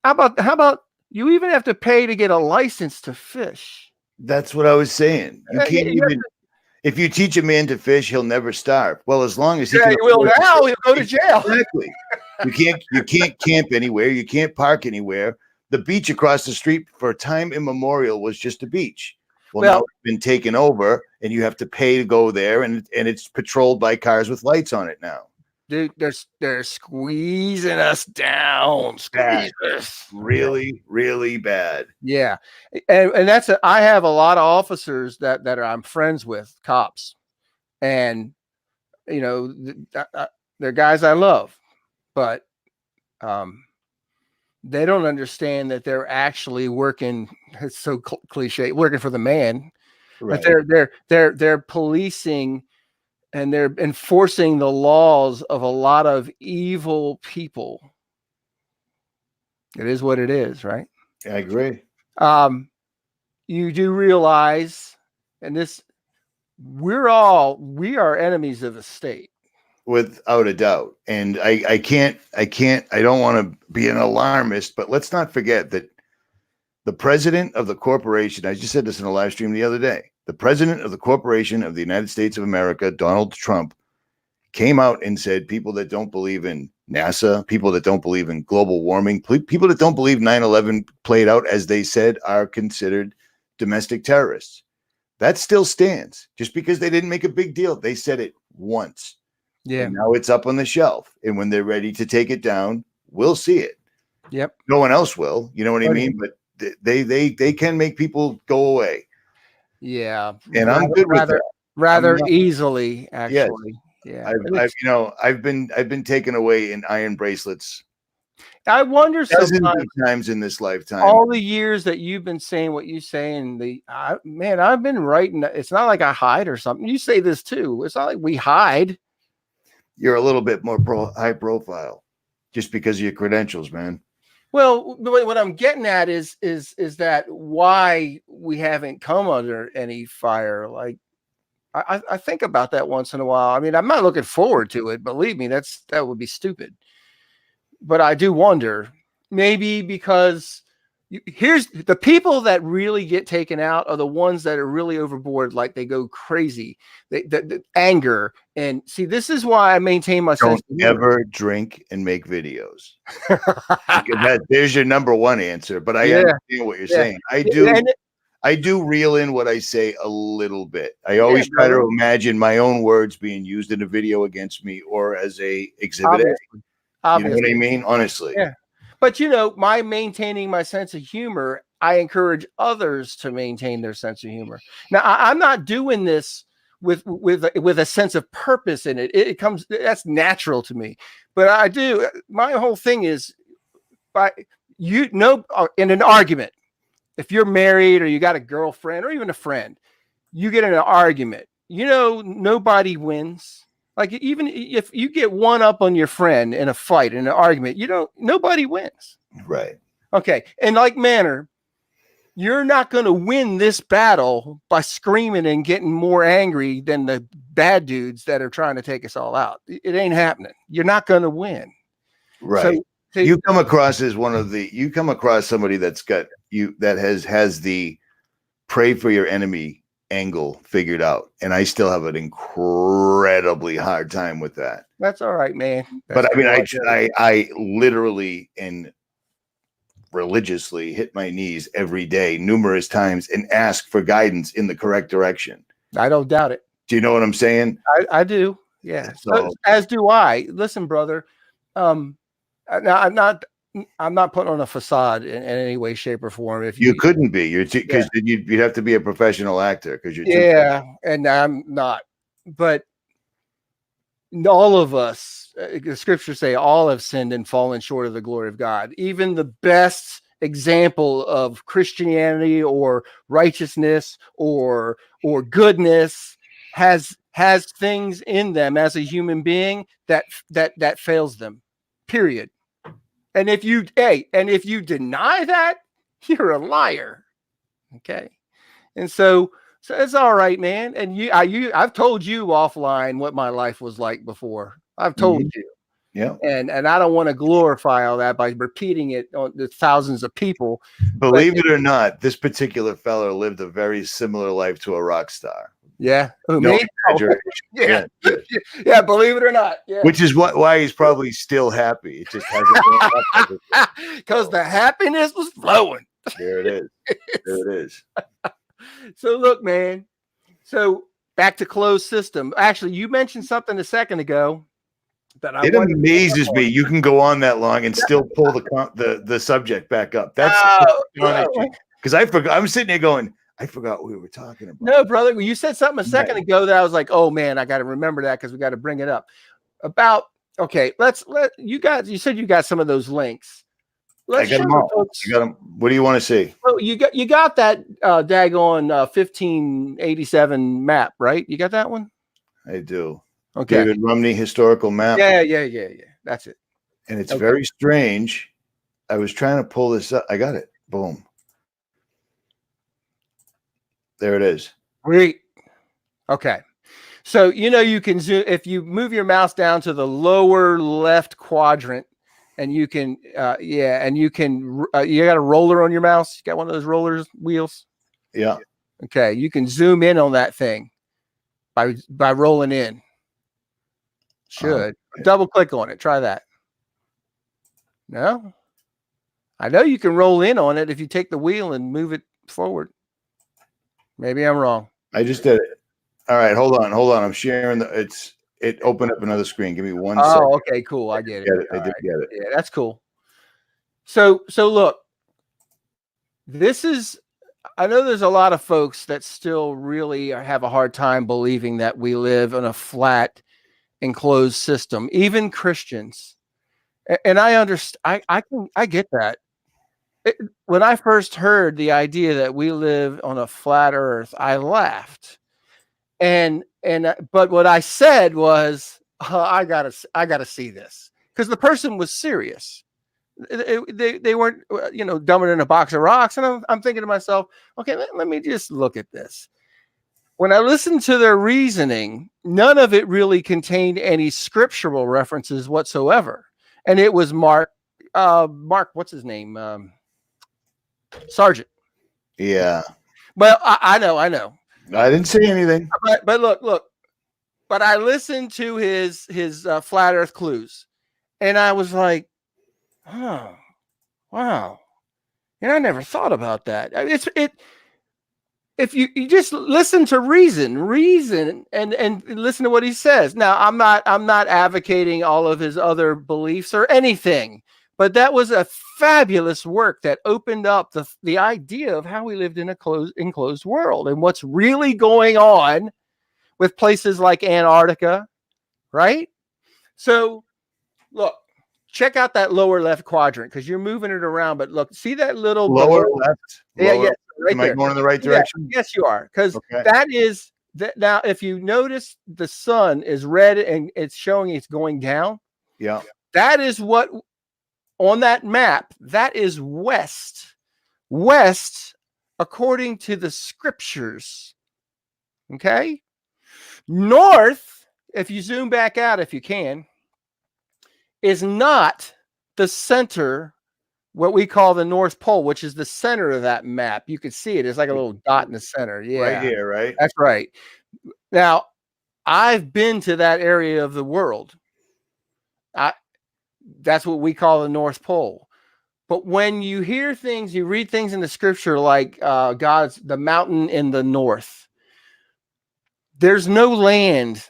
How about you even have to pay to get a license to fish? That's what I was saying. You can't even. If you teach a man to fish, he'll never starve. Well, as long as he will now, he'll go to jail. Exactly. You can't camp anywhere. You can't park anywhere. The beach across the street for time immemorial was just a beach. Well, now it's been taken over, and you have to pay to go there, and it's patrolled by cars with lights on it now. Dude, they're squeezing us down. Squeeze us. Really, really bad. Yeah. And I have a lot of officers that I'm friends with, cops. And, they're guys I love. But they don't understand that they're actually working, it's so cliche, working for the man. Right. But they're policing and they're enforcing the laws of a lot of evil people. It is what it is, right? I agree. You do realize, and we are enemies of the state. Without a doubt. And I don't want to be an alarmist, but let's not forget that the president of the corporation, I just said this in a live stream the other day, the president of the corporation of the United States of America, Donald Trump, came out and said people that don't believe in NASA, people that don't believe in global warming, people that don't believe 9/11 played out as they said are considered domestic terrorists. That still stands. Just because they didn't make a big deal, they said it once. Yeah. And now it's up on the shelf. And when they're ready to take it down, we'll see it. Yep. No one else will. You know what I mean? But they can make people go away. Yeah. And I'm good with that. Rather easily, actually. Yes. Yeah. I've been taken away in iron bracelets. I wonder dozens sometimes of times in this lifetime. all the years that you've been saying what you say, and man, I've been writing. It's not like I hide or something. You say this too. It's not like we hide. You're a little bit more high profile just because of your credentials, man. Well, what I'm getting at is that why we haven't come under any fire. Like I think about that once in a while. I mean, I'm not looking forward to it. Believe me, that would be stupid. But I do wonder, maybe because here's the people that really get taken out are the ones that are really overboard, like they go crazy, the anger. And see, this is why I maintain my sense of humor. Ever drink and make videos. There's your number one answer. But I understand what you're saying. I do reel in what I say a little bit. I always try to imagine my own words being used in a video against me or as a exhibit. Obviously. You know what I mean? Honestly. Yeah. But my maintaining my sense of humor, I encourage others to maintain their sense of humor. Now, I'm not doing this with a sense of purpose in it. It comes, that's natural to me. But I do. My whole thing is, in an argument, if you're married or you got a girlfriend or even a friend, you get in an argument. Nobody wins. Like, even if you get one up on your friend in a fight, in an argument, nobody wins. Right. Okay. And like Manor, you're not going to win this battle by screaming and getting more angry than the bad dudes that are trying to take us all out. It ain't happening. You're not going to win. Right. So you come across somebody that's got that has the pray for your enemy angle figured out, and I still have an incredibly hard time with that. That's all right, man. But I mean, I literally and religiously hit my knees every day numerous times and ask for guidance in the correct direction. I don't doubt it. Do you know what I'm saying? I do. Yeah. So, as do I. Listen, brother. Now, I'm not putting on a facade in any way, shape, or form. If you couldn't be, because you'd have to be a professional actor because you're and I'm not. But all of us, the scriptures say, all have sinned and fallen short of the glory of God. Even the best example of Christianity or righteousness or goodness has things in them as a human being that fails them. Period. And if you deny that, you're a liar. Okay. And so it's all right, man. And I've told you offline what my life was like before. I've told you. Yeah. And I don't want to glorify all that by repeating it on the thousands of people. Believe it or not, this particular fellow lived a very similar life to a rock star. Yeah. No exaggeration. Yeah, believe it or not. Yeah. Which is why he's probably still happy. It just hasn't because the happiness was flowing. There it is. There it is. So look, man. So back to closed system. Actually, you mentioned something a second ago that it amazes me. You can go on that long and still pull the subject back up. That's because I forgot. I'm sitting there going, I forgot what we were talking about. No, brother. You said something a second ago that I was like, oh man, I got to remember that because we got to bring it up. You said you got some of those links. I got them all. You got them. What do you want to see? Oh, you got that daggone 1587 map, right? You got that one? I do. Okay. David Rumney historical map. Yeah. That's it. And it's very strange. I was trying to pull this up. I got it. Boom. There it is. Great. Okay. So, you can zoom if you move your mouse down to the lower left quadrant and you can, you got a roller on your mouse. You got one of those rollers wheels. Yeah. Okay. You can zoom in on that thing by rolling in. Should double click on it. Try that. No, I know you can roll in on it if you take the wheel and move it forward. Maybe I'm wrong. I just did it. All right, hold on. I'm sharing it opened up another screen. Give me one second. Oh, okay, cool. I get it. I did get it. Yeah, that's cool. So look, this is, I know there's a lot of folks that still really have a hard time believing that we live in a flat, enclosed system, even Christians. And I understand, I get that. When I first heard the idea that we live on a flat earth, I laughed. But what I said was, I gotta see this, because the person was serious. They weren't, dumbing in a box of rocks. And I'm thinking to myself, okay, let me just look at this. When I listened to their reasoning, none of it really contained any scriptural references whatsoever. And it was Mark, what's his name? Sargent. Yeah. Well, I know. I didn't say anything. But look. But I listened to his flat Earth clues, and I was like, oh, wow. And I never thought about that. If you just listen to reason and listen to what he says. Now, I'm not advocating all of his other beliefs or anything, but that was a fabulous work that opened up the idea of how we lived in a enclosed world and what's really going on with places like Antarctica, right? So look, check out that lower left quadrant, because you're moving it around, but look, see that little lower left? Yeah, right Am I going in the right direction? Yeah, yes, you are, because that is that. Now, if you notice, the sun is red and it's showing it's going down. Yeah. That is what, on that map, that is west. West, according to the scriptures. Okay? North, if you zoom back out, if you can, is not the center, what we call the North Pole, which is the center of that map. You can see it. It's like a little dot in the center. Yeah. Right here, right? That's right. Now, I've been to that area of the world. That's what we call the North Pole. But when you hear things, you read things in the scripture like the mountain in the north, there's no land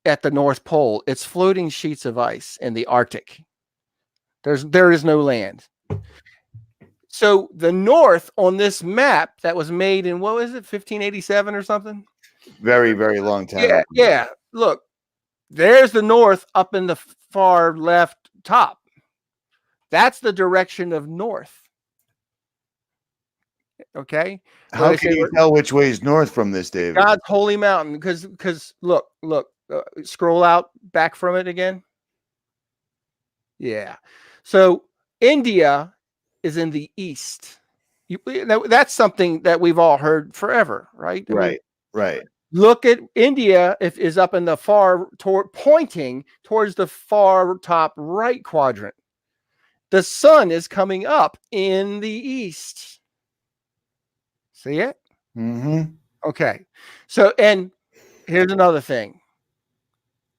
at the North Pole. It's floating sheets of ice in the Arctic. There is no land. So the North on this map that was made in, what was it, 1587 or something? Very, very long time. Yeah, yeah. Look, there's the North up in the far left top. That's the direction of north. Okay. How can you tell which way is north from this, David? God's holy mountain. Because look, scroll out back from it again. Yeah. So India is in the east. That's something that we've all heard forever, right? Right. Look at India, is up in the pointing towards the far top right quadrant. The sun is coming up in the east. See it? Mm-hmm. Okay. So, and here's another thing.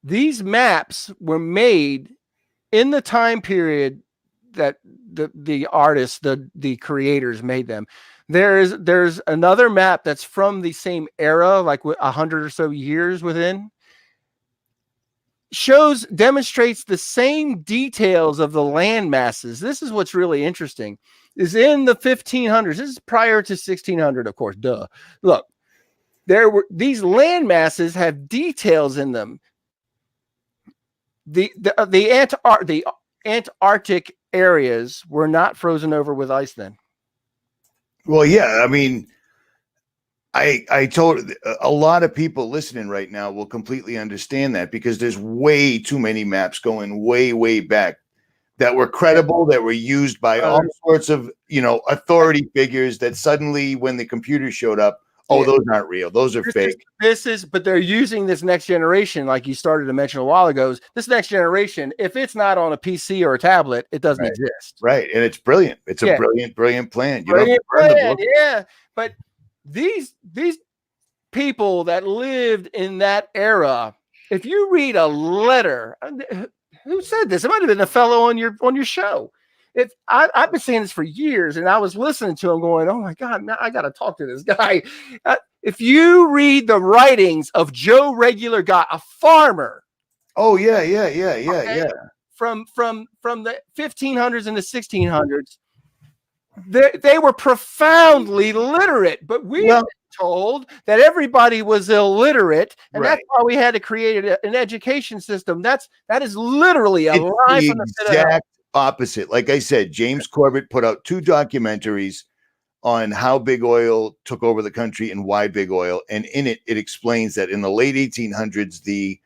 These maps were made in the time period that the artists, the creators made them. There's another map that's from the same era, like 100 or so years within. Demonstrates the same details of the land masses. This is what's really interesting. Is in the 1500s. This is prior to 1600, of course. Duh. Look, these land masses have details in them. The Antarctic areas were not frozen over with ice then. Well, yeah. I mean, I told a lot of people listening right now will completely understand that, because there's way too many maps going way, way back that were credible, that were used by all sorts of, authority figures, that suddenly when the computer showed up, those aren't real. Those are fake. But they're using this next generation, like you started to mention a while ago. This next generation, if it's not on a PC or a tablet, it doesn't exist. Right. And it's brilliant. It's a brilliant plan. Yeah. But these people that lived in that era, if you read a letter, who said this? It might have been a fellow on your show. I've been saying this for years, and I was listening to him going, oh my God, I got to talk to this guy. If you read the writings of Joe Regular Guy, a farmer. Oh, yeah. from the 1500s and the 1600s, they were profoundly literate, but we were told that everybody was illiterate, and that's why we had to create an education system. That is literally a lie from the pit of hell. Exact opposite. Like I said, James Corbett put out 2 documentaries on how big oil took over the country and why big oil, and in it explains that in the late 1800s, the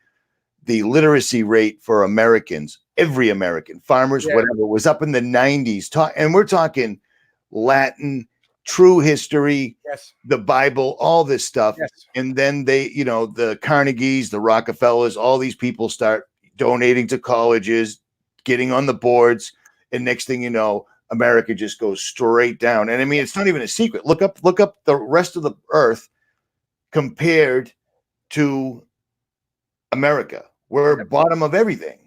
literacy rate for Americans, every American, farmers, whatever, was up in the 90s. And we're talking Latin, true history, the Bible, all this stuff. And then they, the Carnegies, the Rockefellers, all these people start donating to colleges, getting on the boards. And next thing you know, America just goes straight down. And I mean, it's not even a secret. Look up the rest of the earth compared to America. We're bottom of everything.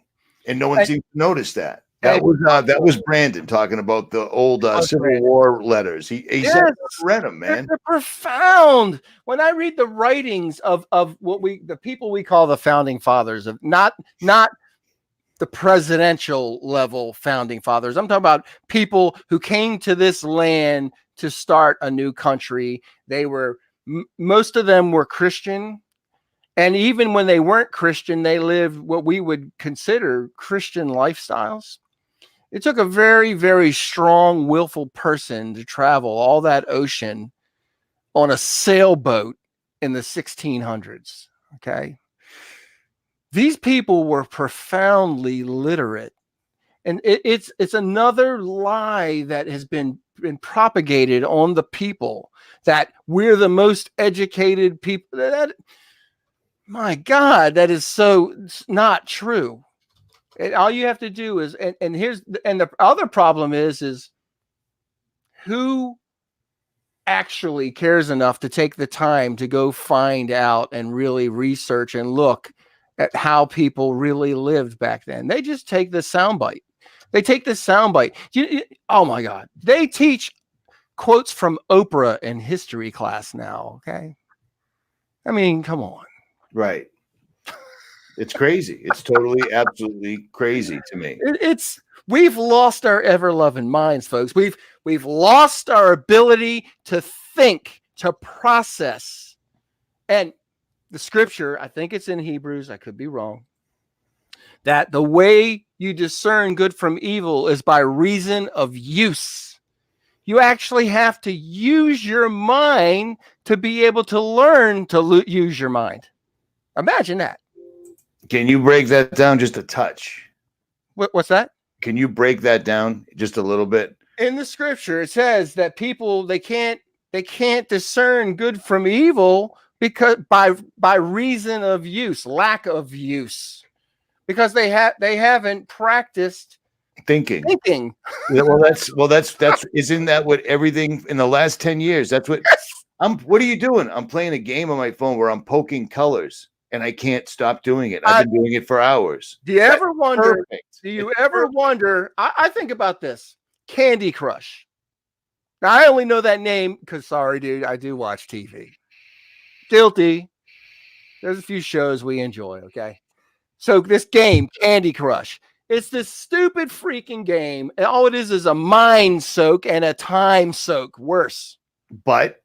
And no one seems to notice that. That was Brandon talking about the old Civil War letters. He said, read them, man. They're profound. When I read the writings of the people we call the founding fathers, of not the presidential level founding fathers. I'm talking about people who came to this land to start a new country. They were most of them were Christian. And even when they weren't Christian, they lived what we would consider Christian lifestyles. It took a very, very strong, willful person to travel all that ocean on a sailboat in the 1600s. Okay. These people were profoundly literate. And it's another lie that has been propagated on the people, that we're the most educated people. My God, that is so not true. And all you have to do is, and the other problem is who actually cares enough to take the time to go find out and really research and look at how people really lived back then. They just take the soundbite. Oh my God. They teach quotes from Oprah in history class now. Okay. I mean, come on. Right. It's crazy. It's totally, absolutely crazy to me. We've lost our ever-loving minds, folks. We've lost our ability to think, to process. And the scripture, I think it's in Hebrews, I could be wrong, that the way you discern good from evil is by reason of use. You actually have to use your mind to be able to learn to use your mind. Imagine that. Can you break that down just a touch? What's that? Can you break that down just a little bit? In the scripture, it says that people, they can't discern good from evil because by reason of use, lack of use, because they haven't practiced thinking. Yeah, that's isn't that what everything in the last 10 years? That's what what are you doing? I'm playing a game on my phone where I'm poking colors and I can't stop doing it. I've been doing it for hours. Do you ever wonder? I think about this. Candy Crush. Now, I only know that name because, sorry, dude, I do watch TV. Guilty. There's a few shows we enjoy, okay? So this game, Candy Crush, it's this stupid freaking game. And all it is a mind soak and a time soak. Worse. But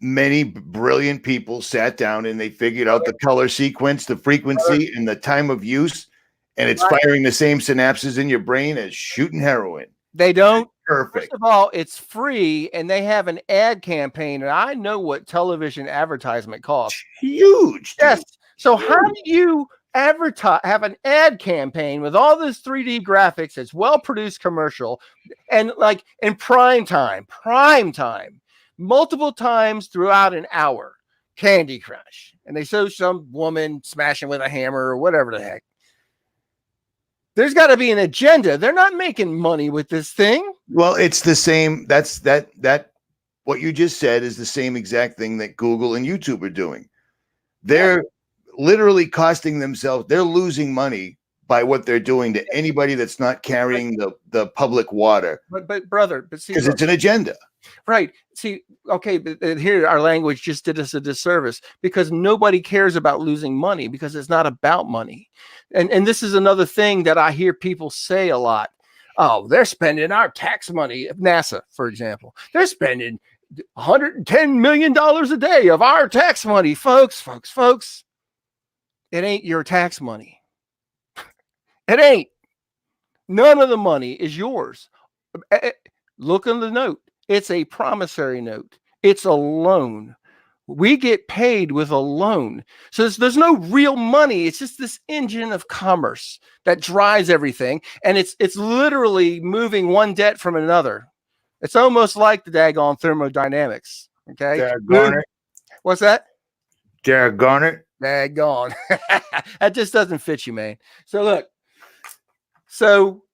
many brilliant people sat down and they figured out the color sequence, the frequency, and the time of use, and it's firing the same synapses in your brain as shooting heroin. They don't. Perfect. First of all, it's free, and they have an ad campaign, and I know what television advertisement costs. Huge. Dude. Yes. So how do you have an ad campaign with all this 3D graphics? It's well-produced commercial, and like in prime time, multiple times throughout an hour, Candy Crush. And they show some woman smashing with a hammer or whatever the heck. There's got to be an agenda. They're not making money with this thing. Well, it's the same. That what you just said is the same exact thing that Google and YouTube are doing. They're literally costing themselves. They're losing money by what they're doing to anybody that's not carrying the public water. But brother, see, because it's an agenda. Right. See, okay, but here our language just did us a disservice because nobody cares about losing money because it's not about money. And this is another thing that I hear people say a lot. Oh, they're spending our tax money. NASA, for example, they're spending $110 million a day of our tax money. Folks, it ain't your tax money. It ain't. None of the money is yours. Look on the note. It's a promissory note. It's a loan. We get paid with a loan. So there's no real money. It's just this engine of commerce that drives everything. And it's literally moving one debt from another. It's almost like the daggone thermodynamics. Okay. Daggone it. What's that? Daggone it. Daggone. That just doesn't fit you, man. So look. So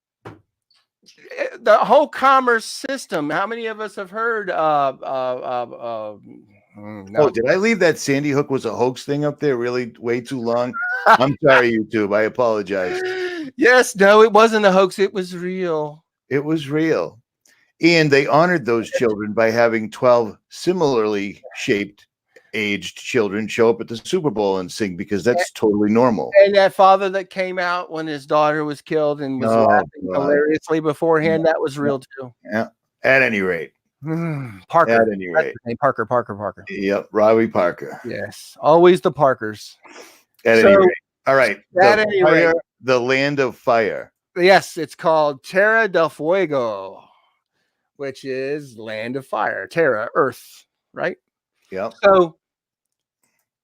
the whole commerce system, how many of us have heard no. Oh, did I leave that Sandy Hook was a hoax thing up there really way too long? I'm sorry, YouTube. I apologize. Yes, no, it wasn't a hoax. It was real. It was real. And they honored those children by having 12 similarly shaped aged children show up at the Super Bowl and sing because that's totally normal. And that father that came out when his daughter was killed and was laughing hilariously beforehand, that was real too. Yeah. At any rate. Parker. At any rate. Parker. Yep. Robbie Parker. Yes. Always the Parkers. At any rate. All right. At any rate. The land of fire. Yes, it's called Terra del Fuego, which is land of fire. Terra, earth, right? Yep. So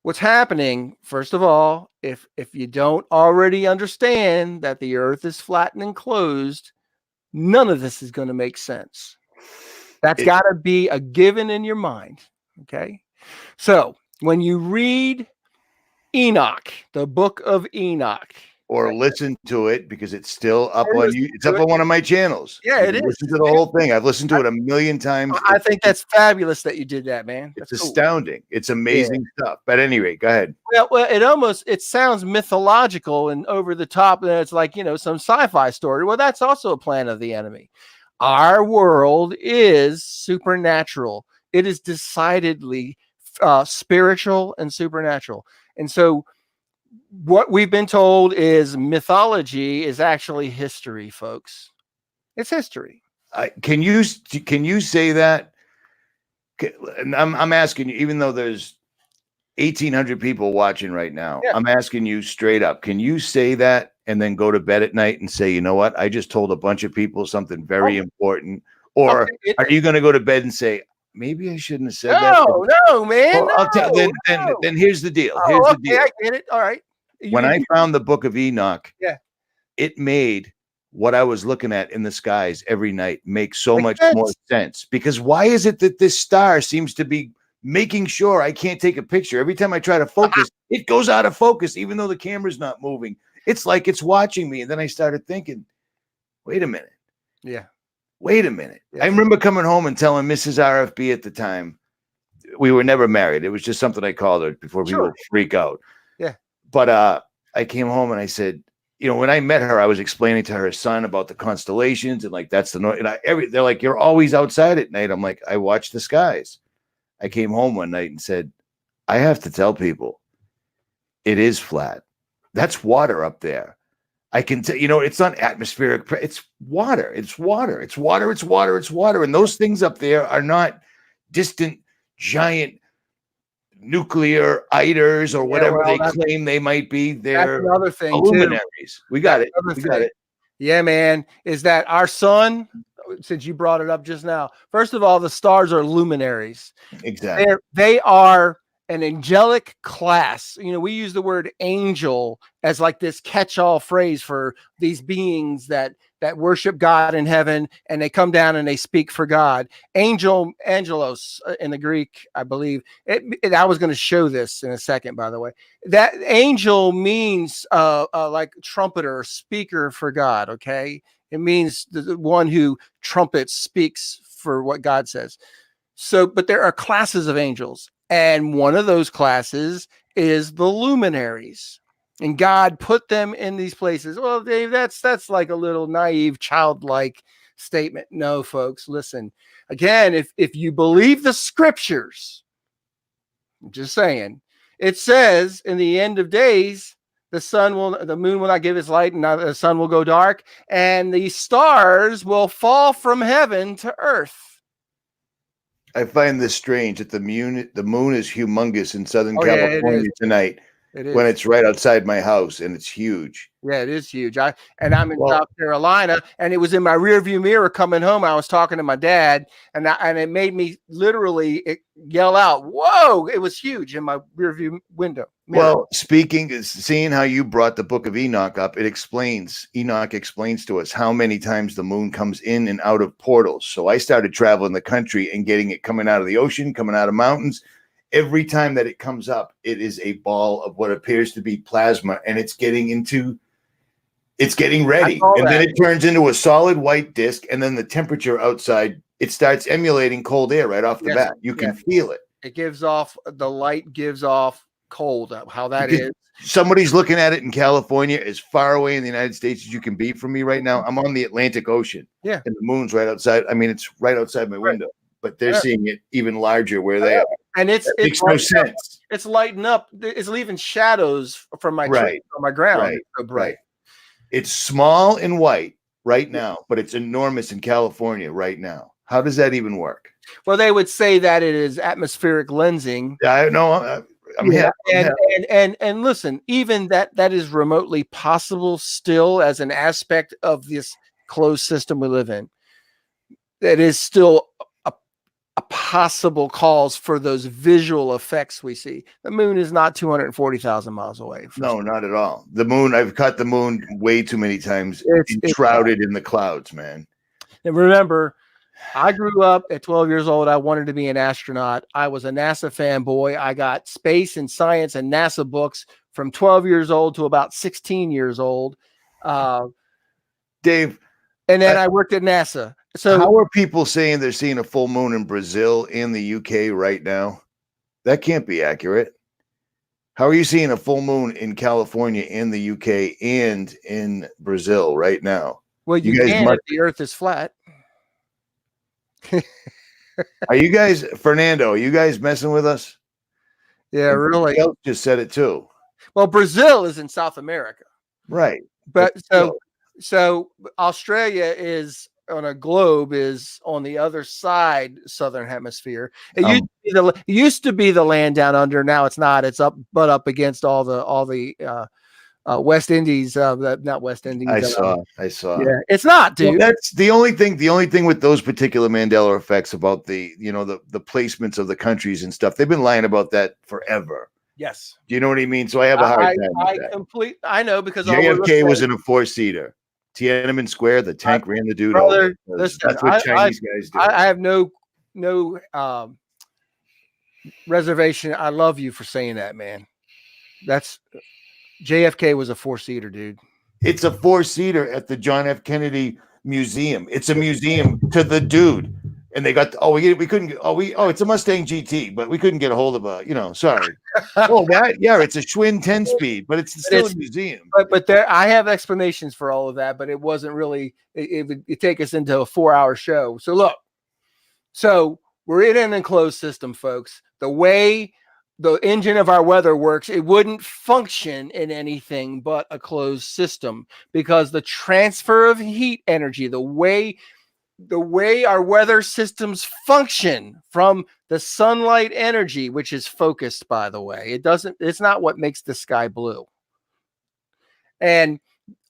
what's happening, first of all, if you don't already understand that the earth is flat and enclosed, none of this is going to make sense. That's got to be a given in your mind. Okay. So when you read Enoch, the book of Enoch, or listen to it because it's still up on you. It's up on one of my channels. Yeah, it is. Listen to the whole thing. I've listened to it a million times. I think that's fabulous that you did that, man. It's astounding. It's amazing stuff. But at any rate, go ahead. Well, it sounds mythological and over the top. And it's like, some sci-fi story. Well, that's also a plan of the enemy. Our world is supernatural. It is decidedly spiritual and supernatural. And so what we've been told is mythology is actually history, folks. It's history. Can you say that? I'm asking you, even though there's 1,800 people watching right now, I'm asking you straight up. Can you say that and then go to bed at night and say, you know what? I just told a bunch of people something very important. Or are you going to go to bed and say, maybe I shouldn't have said that? No, man. Well, then here's the deal. Here's the deal. I get it. All right. When I found the book of Enoch, yeah, it made what I was looking at in the skies every night make so much more sense. Because why is it that this star seems to be making sure I can't take a picture? Every time I try to focus, it goes out of focus, even though the camera's not moving. It's like it's watching me. And then I started thinking, wait a minute. Yeah. Wait a minute. Yeah. I remember coming home and telling Mrs. RFB at the time, we were never married. It was just something I called her before people freak out. Yeah. But I came home and I said, when I met her, I was explaining to her son about the constellations and like that's the noise. And they're like, you're always outside at night. I'm like, I watch the skies. I came home one night and said, I have to tell people, it is flat. That's water up there. I can tell, it's not atmospheric. It's water. It's water. It's water. It's water. It's water. And those things up there are not distant, giant nuclear iters or whatever they claim they might be. They're another thing luminaries. Too. We got it. We got it. Yeah, man. Is that our sun? Since you brought it up just now, first of all, the stars are luminaries. Exactly. They are an angelic class. We use the word angel as like this catch-all phrase for these beings that worship God in heaven, and they come down and they speak for God. Angelos in the Greek, I believe. I was going to show this in a second, by the way. That angel means like trumpeter or speaker for God, okay? It means the one who trumpets, speaks for what God says. So, but there are classes of angels. And one of those classes is the luminaries. And God put them in these places. Well, Dave, that's like a little naive, childlike statement. No, folks, listen. Again, if you believe the scriptures, I'm just saying, it says in the end of days, the moon will not give its light, and the sun will go dark, and the stars will fall from heaven to earth. I find this strange that the moon is humongous in Southern Oh, yeah, California tonight it is. when it's right outside my house, and it's huge. Yeah, it is huge. I'm in South Carolina, and it was in my rearview mirror coming home. I was talking to my dad, and it made me literally yell out, "Whoa!" It was huge in my rearview window. Mirror. Well, seeing how you brought the book of Enoch up, Enoch explains to us how many times the moon comes in and out of portals. So I started traveling the country and getting it coming out of the ocean, coming out of mountains. Every time that it comes up, it is a ball of what appears to be plasma, and it's getting ready. And then it turns into a solid white disc, and then the temperature outside, it starts emulating cold air right off the bat. You can feel it. It gives off, the light gives off cold. How that is. Somebody's looking at it in California, as far away in the United States as you can be from me right now. I'm on the Atlantic Ocean. Yeah. And the moon's right outside. I mean, it's right outside my window, but they're seeing it even larger where they are. And it makes no sense. It's lighting up. It's leaving shadows from my tree, from my ground. Right. It's so bright. It's small and white right now, but it's enormous in California right now. How does that even work? Well, they would say that it is atmospheric lensing. I know. And listen, even that is remotely possible still as an aspect of this closed system we live in. That is still a possible cause for those visual effects we see. The moon is not 240,000 miles away. No, not at all. The moon, I've caught the moon way too many times. It's shrouded in the clouds, man. And remember, I grew up at 12 years old. I wanted to be an astronaut. I was a NASA fanboy. I got space and science and NASA books from 12 years old to about 16 years old. Dave. And then I worked at NASA. So how are people saying they're seeing a full moon in Brazil in the UK right now? That can't be accurate. How are you seeing a full moon in California, in the UK, and in Brazil right now? Well, you can if the Earth is flat. Are you guys, Fernando, are you guys messing with us? Yeah, really. Just said it too. Well, Brazil is in South America. Right. But so Australia is on a globe, is on the other side, southern hemisphere. It used to be the land down under. Now it's not. It's up against all the West Indies. Not West Indies. I saw. Yeah, it's not, dude. Well, that's the only thing. The only thing with those particular Mandela effects about the placements of the countries and stuff. They've been lying about that forever. Yes. Do you know what I mean? So I have a hard time with that. I know, because JFK was in a 4-seater. Tiananmen Square, the tank ran the dude over. Listen, that's what Chinese guys do. I have no reservation. I love you for saying that, man. That's JFK was a 4-seater, dude. It's a 4-seater at the John F. Kennedy Museum. It's a museum to the dude. And they got it's a Mustang GT, but we couldn't get a hold of sorry. It's a Schwinn 10-speed, but it's still a museum. But there, I have explanations for all of that, but it wasn't really. It would take us into a 4-hour show. So look, we're in an enclosed system, folks. The way the engine of our weather works, it wouldn't function in anything but a closed system, because the transfer of heat energy, the way our weather systems function from the sunlight energy, which is focused, by the way, it's not what makes the sky blue. And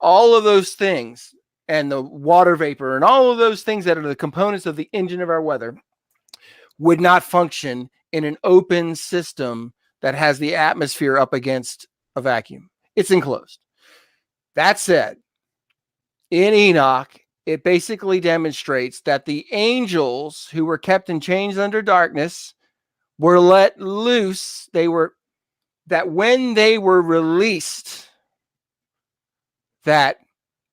all of those things, and the water vapor, and all of those things that are the components of the engine of our weather, would not function in an open system that has the atmosphere up against a vacuum. It's enclosed. That said, in Enoch, it basically demonstrates that the angels who were kept in chains under darkness were let loose. That when they were released, that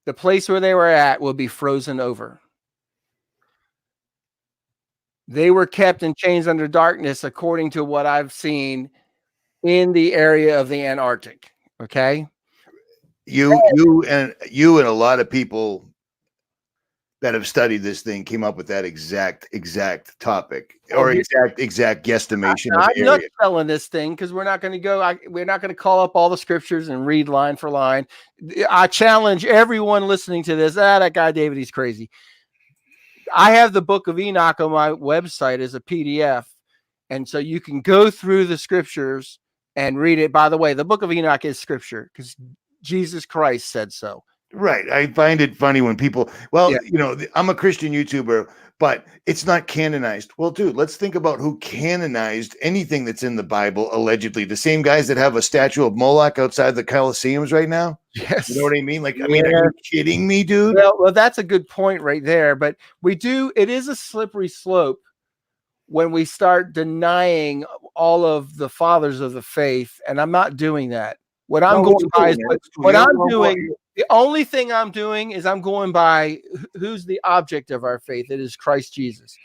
the place where they were at will be frozen over. They were kept in chains under darkness, according to what I've seen in the area of the Antarctic. Okay. You and a lot of people that have studied this thing came up with that exact topic Oh, or here- exact guesstimation of I'm not area. selling this thing because we're not going to go. We're not going to call up all the scriptures and read line for line. I challenge everyone listening to this. That guy David, he's crazy. I have the Book of Enoch on my website as a PDF, and so you can go through the scriptures and read it. By the way, the Book of Enoch is scripture because Jesus Christ said so. Right. I find it funny when people, well, Yeah. you know, I'm a Christian YouTuber, but it's not canonized. Well, dude, let's think about who canonized anything that's in the Bible, allegedly. The same guys that have a statue of Moloch outside the Colosseums right now. Yes. You know what I mean? Like, I mean, are you kidding me, dude? Well, that's a good point right there. But it is a slippery slope when we start denying all of the fathers of the faith. And I'm not doing that. What I'm going by is what I'm doing. The only thing I'm doing is I'm going by who's the object of our faith. It is Christ Jesus.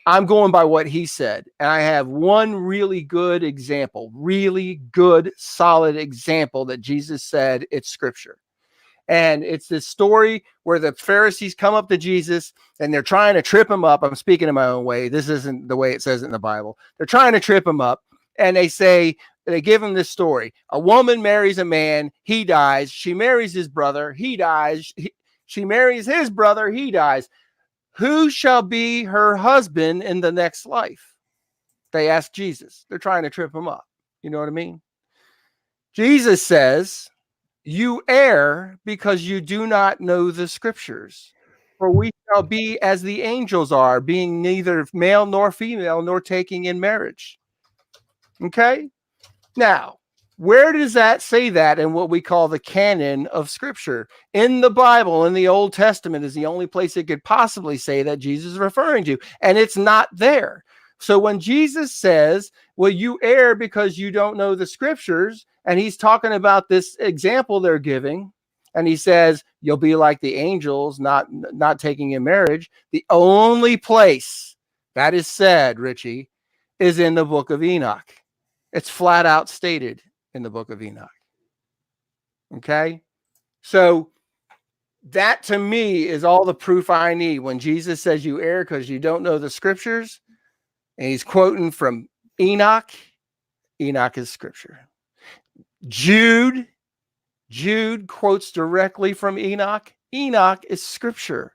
I'm going by what he said. And I have one really good example, really good, solid example that Jesus said it's scripture. And it's this story where the Pharisees come up to Jesus and they're trying to trip him up. I'm speaking in my own way. This isn't the way it says it in the Bible. They're trying to trip him up. And they give him this story. A woman marries a man, he dies. She marries his brother, he dies. She marries his brother, he dies. Who shall be her husband in the next life? They ask Jesus. They're trying to trip him up. You know what I mean? Jesus says, you err because you do not know the scriptures. For we shall be as the angels are, being neither male nor female, nor taking in marriage. Okay? Now, where does that say that in what we call the canon of scripture? In the Bible, in the Old Testament, is the only place it could possibly say that Jesus is referring to. And it's not there. So when Jesus says, well, you err because you don't know the scriptures, and he's talking about this example they're giving, and he says, you'll be like the angels, not taking in marriage. The only place that is said, Richie, is in the book of Enoch. It's flat out stated in the book of Enoch. Okay? So that to me is all the proof I need. When Jesus says you err because you don't know the scriptures, and he's quoting from Enoch, Enoch is scripture. Jude quotes directly from Enoch. Enoch is scripture.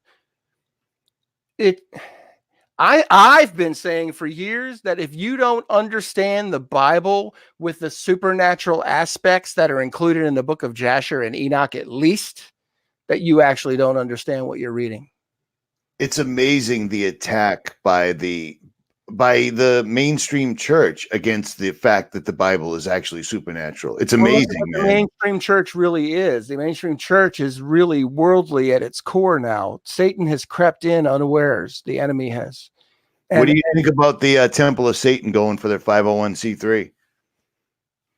I've been saying for years that if you don't understand the Bible with the supernatural aspects that are included in the book of Jasher and Enoch, at least, that you actually don't understand what you're reading. It's amazing the attack by the mainstream church against the fact that the Bible is actually supernatural. It's amazing, the man. mainstream church really is. The mainstream church is really worldly at its core now. Satan has crept in unawares. The enemy has. What do you think about the Temple of Satan going for their 501c3?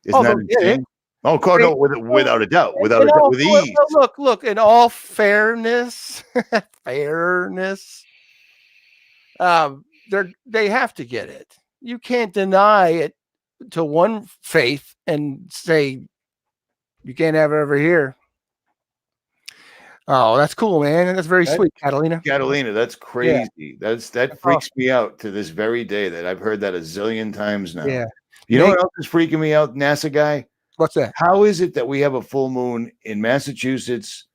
Isn't that insane? Oh, no, without a doubt, with ease. Look, in all fairness, they have to get it. You can't deny it to one faith and say you can't have it over here. Oh, that's cool, man. That's very sweet, Catalina. Catalina, that's crazy. Yeah. That freaks me out to this very day. That I've heard that a zillion times now. Yeah. You know what else is freaking me out, NASA guy? What's that? How is it that we have a full moon in Massachusetts,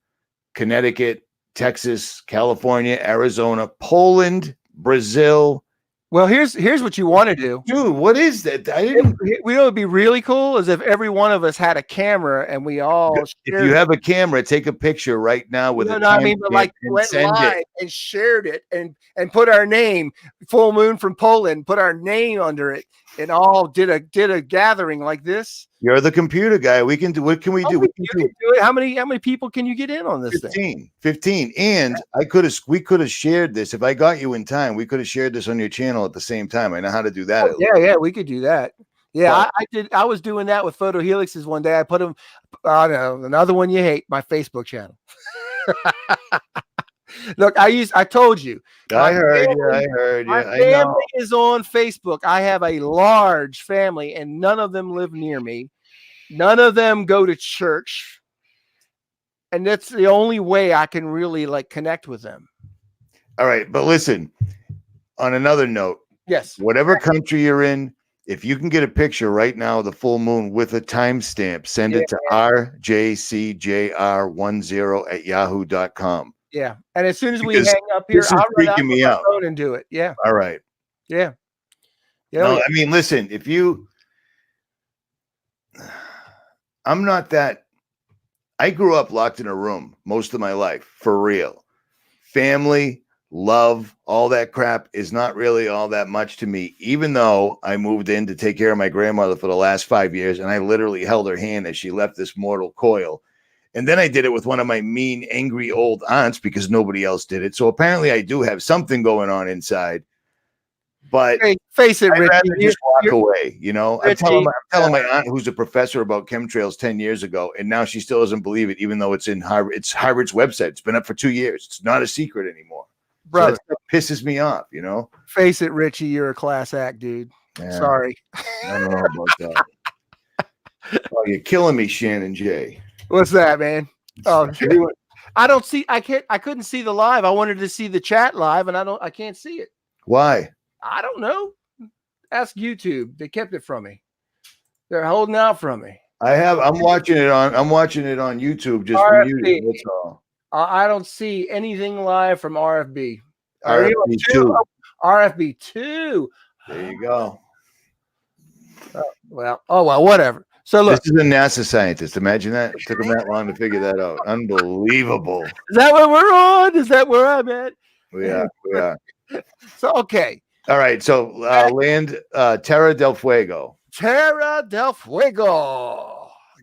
Connecticut, Texas, California, Arizona, Poland, Brazil? Well, here's what you want to do. Dude, what is that? What would be really cool is if every one of us had a camera and we all if you have a camera, take a picture right now with but like went live and shared it and put our name, full moon from Poland, put our name under it, and all did a gathering like this. You're the computer guy. We can do. What can we do? We can do it. How many people can you get in on this 15. And we could have shared this. If I got you in time, we could have shared this on your channel at the same time. I know how to do that. Yeah, we could do that. Yeah, I did. I was doing that with Photo Helixes one day. I put them. I don't know, another one you hate, my Facebook channel. Look, I told you. I heard you. My family is on Facebook. I have a large family, and none of them live near me. None of them go to church. And that's the only way I can really connect with them. All right, but listen, on another note, Yes. whatever country you're in, if you can get a picture right now of the full moon with a timestamp, send it to rjcjr10@yahoo.com. Yeah. And as soon as we Because hang up here, this is I'll run out freaking with me my out. phone and do it. Yeah. All right. Yeah. Yeah. No, Yeah. I mean, listen, I'm not that. I grew up locked in a room most of my life, for real. Family, love, all that crap is not really all that much to me, even though I moved in to take care of my grandmother for the last 5 years, and I literally held her hand as she left this mortal coil. And then I did it with one of my mean, angry old aunts because nobody else did it. So apparently I do have something going on inside. But Hey, face it, I'd Richie. rather just walk away, you know. I'm telling my aunt who's a professor about chemtrails 10 years ago, and now she still doesn't believe it, even though it's in Harvard. It's Harvard's website. It's been up for 2 years. It's not a secret anymore. Brother, so that stuff pisses me off, you know. Face it, Richie. You're a class act, dude. Yeah, Sorry. I don't know about that. Oh, you're killing me, Shannon J. What's that, man? Oh, I don't see. I couldn't see the live. I wanted to see the chat live, and I can't see it. Why? I don't know. Ask YouTube. They kept it from me. They're holding out from me. I'm watching it on YouTube just for muted. That's all. I don't see anything live from RFB. RFB 2. RFB 2. There you go. Well, whatever. So look, this is a NASA scientist. Imagine that. It took him that long to figure that out. Unbelievable. Is that what we're on? Is that where I'm at? We are. So okay. All right. So land Terra del Fuego. Terra del Fuego.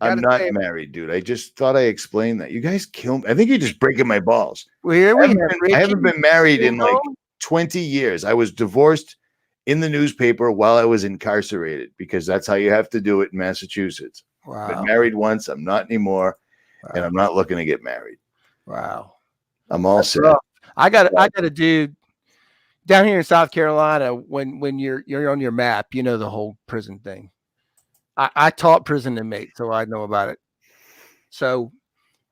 I'm not married, dude. I just thought I explained that. You guys kill me. I think you're just breaking my balls. Well, here we I haven't been married in like 20 years. I was divorced in the newspaper while I was incarcerated because that's how you have to do it in Massachusetts. Wow. Been married once. I'm not anymore. Wow. And I'm not looking to get married. Wow. I'm all set. I got a dude down here in South Carolina. When you're on your map, you know the whole prison thing. I taught prison inmates, so I know about it. So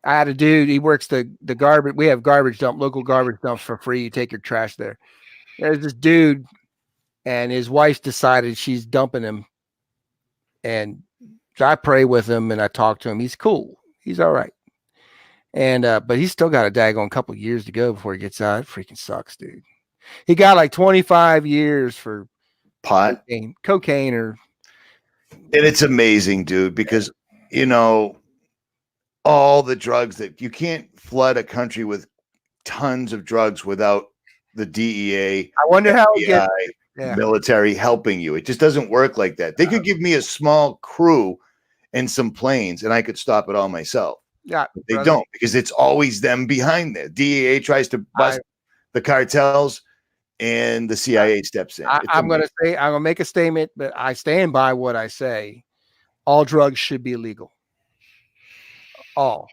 I had a dude. He works the garbage. We have local garbage dumps for free. You take your trash there. There's this dude, and his wife decided she's dumping him. And so I pray with him and I talk to him. He's cool. He's all right. And but he's still got a daggone couple years to go before he gets out. It freaking sucks, dude. He got like 25 years for pot, cocaine or. And it's amazing, dude, because you know all the drugs that you can't flood a country with tons of drugs without the DEA. I wonder how it gets military helping you. It just doesn't work like that. They could give me a small crew and some planes, and I could stop it all myself. Yeah, but they don't because it's always them behind there. DEA tries to bust the cartels. And the CIA steps in. I'm going to make a statement, but I stand by what I say. All drugs should be illegal. All.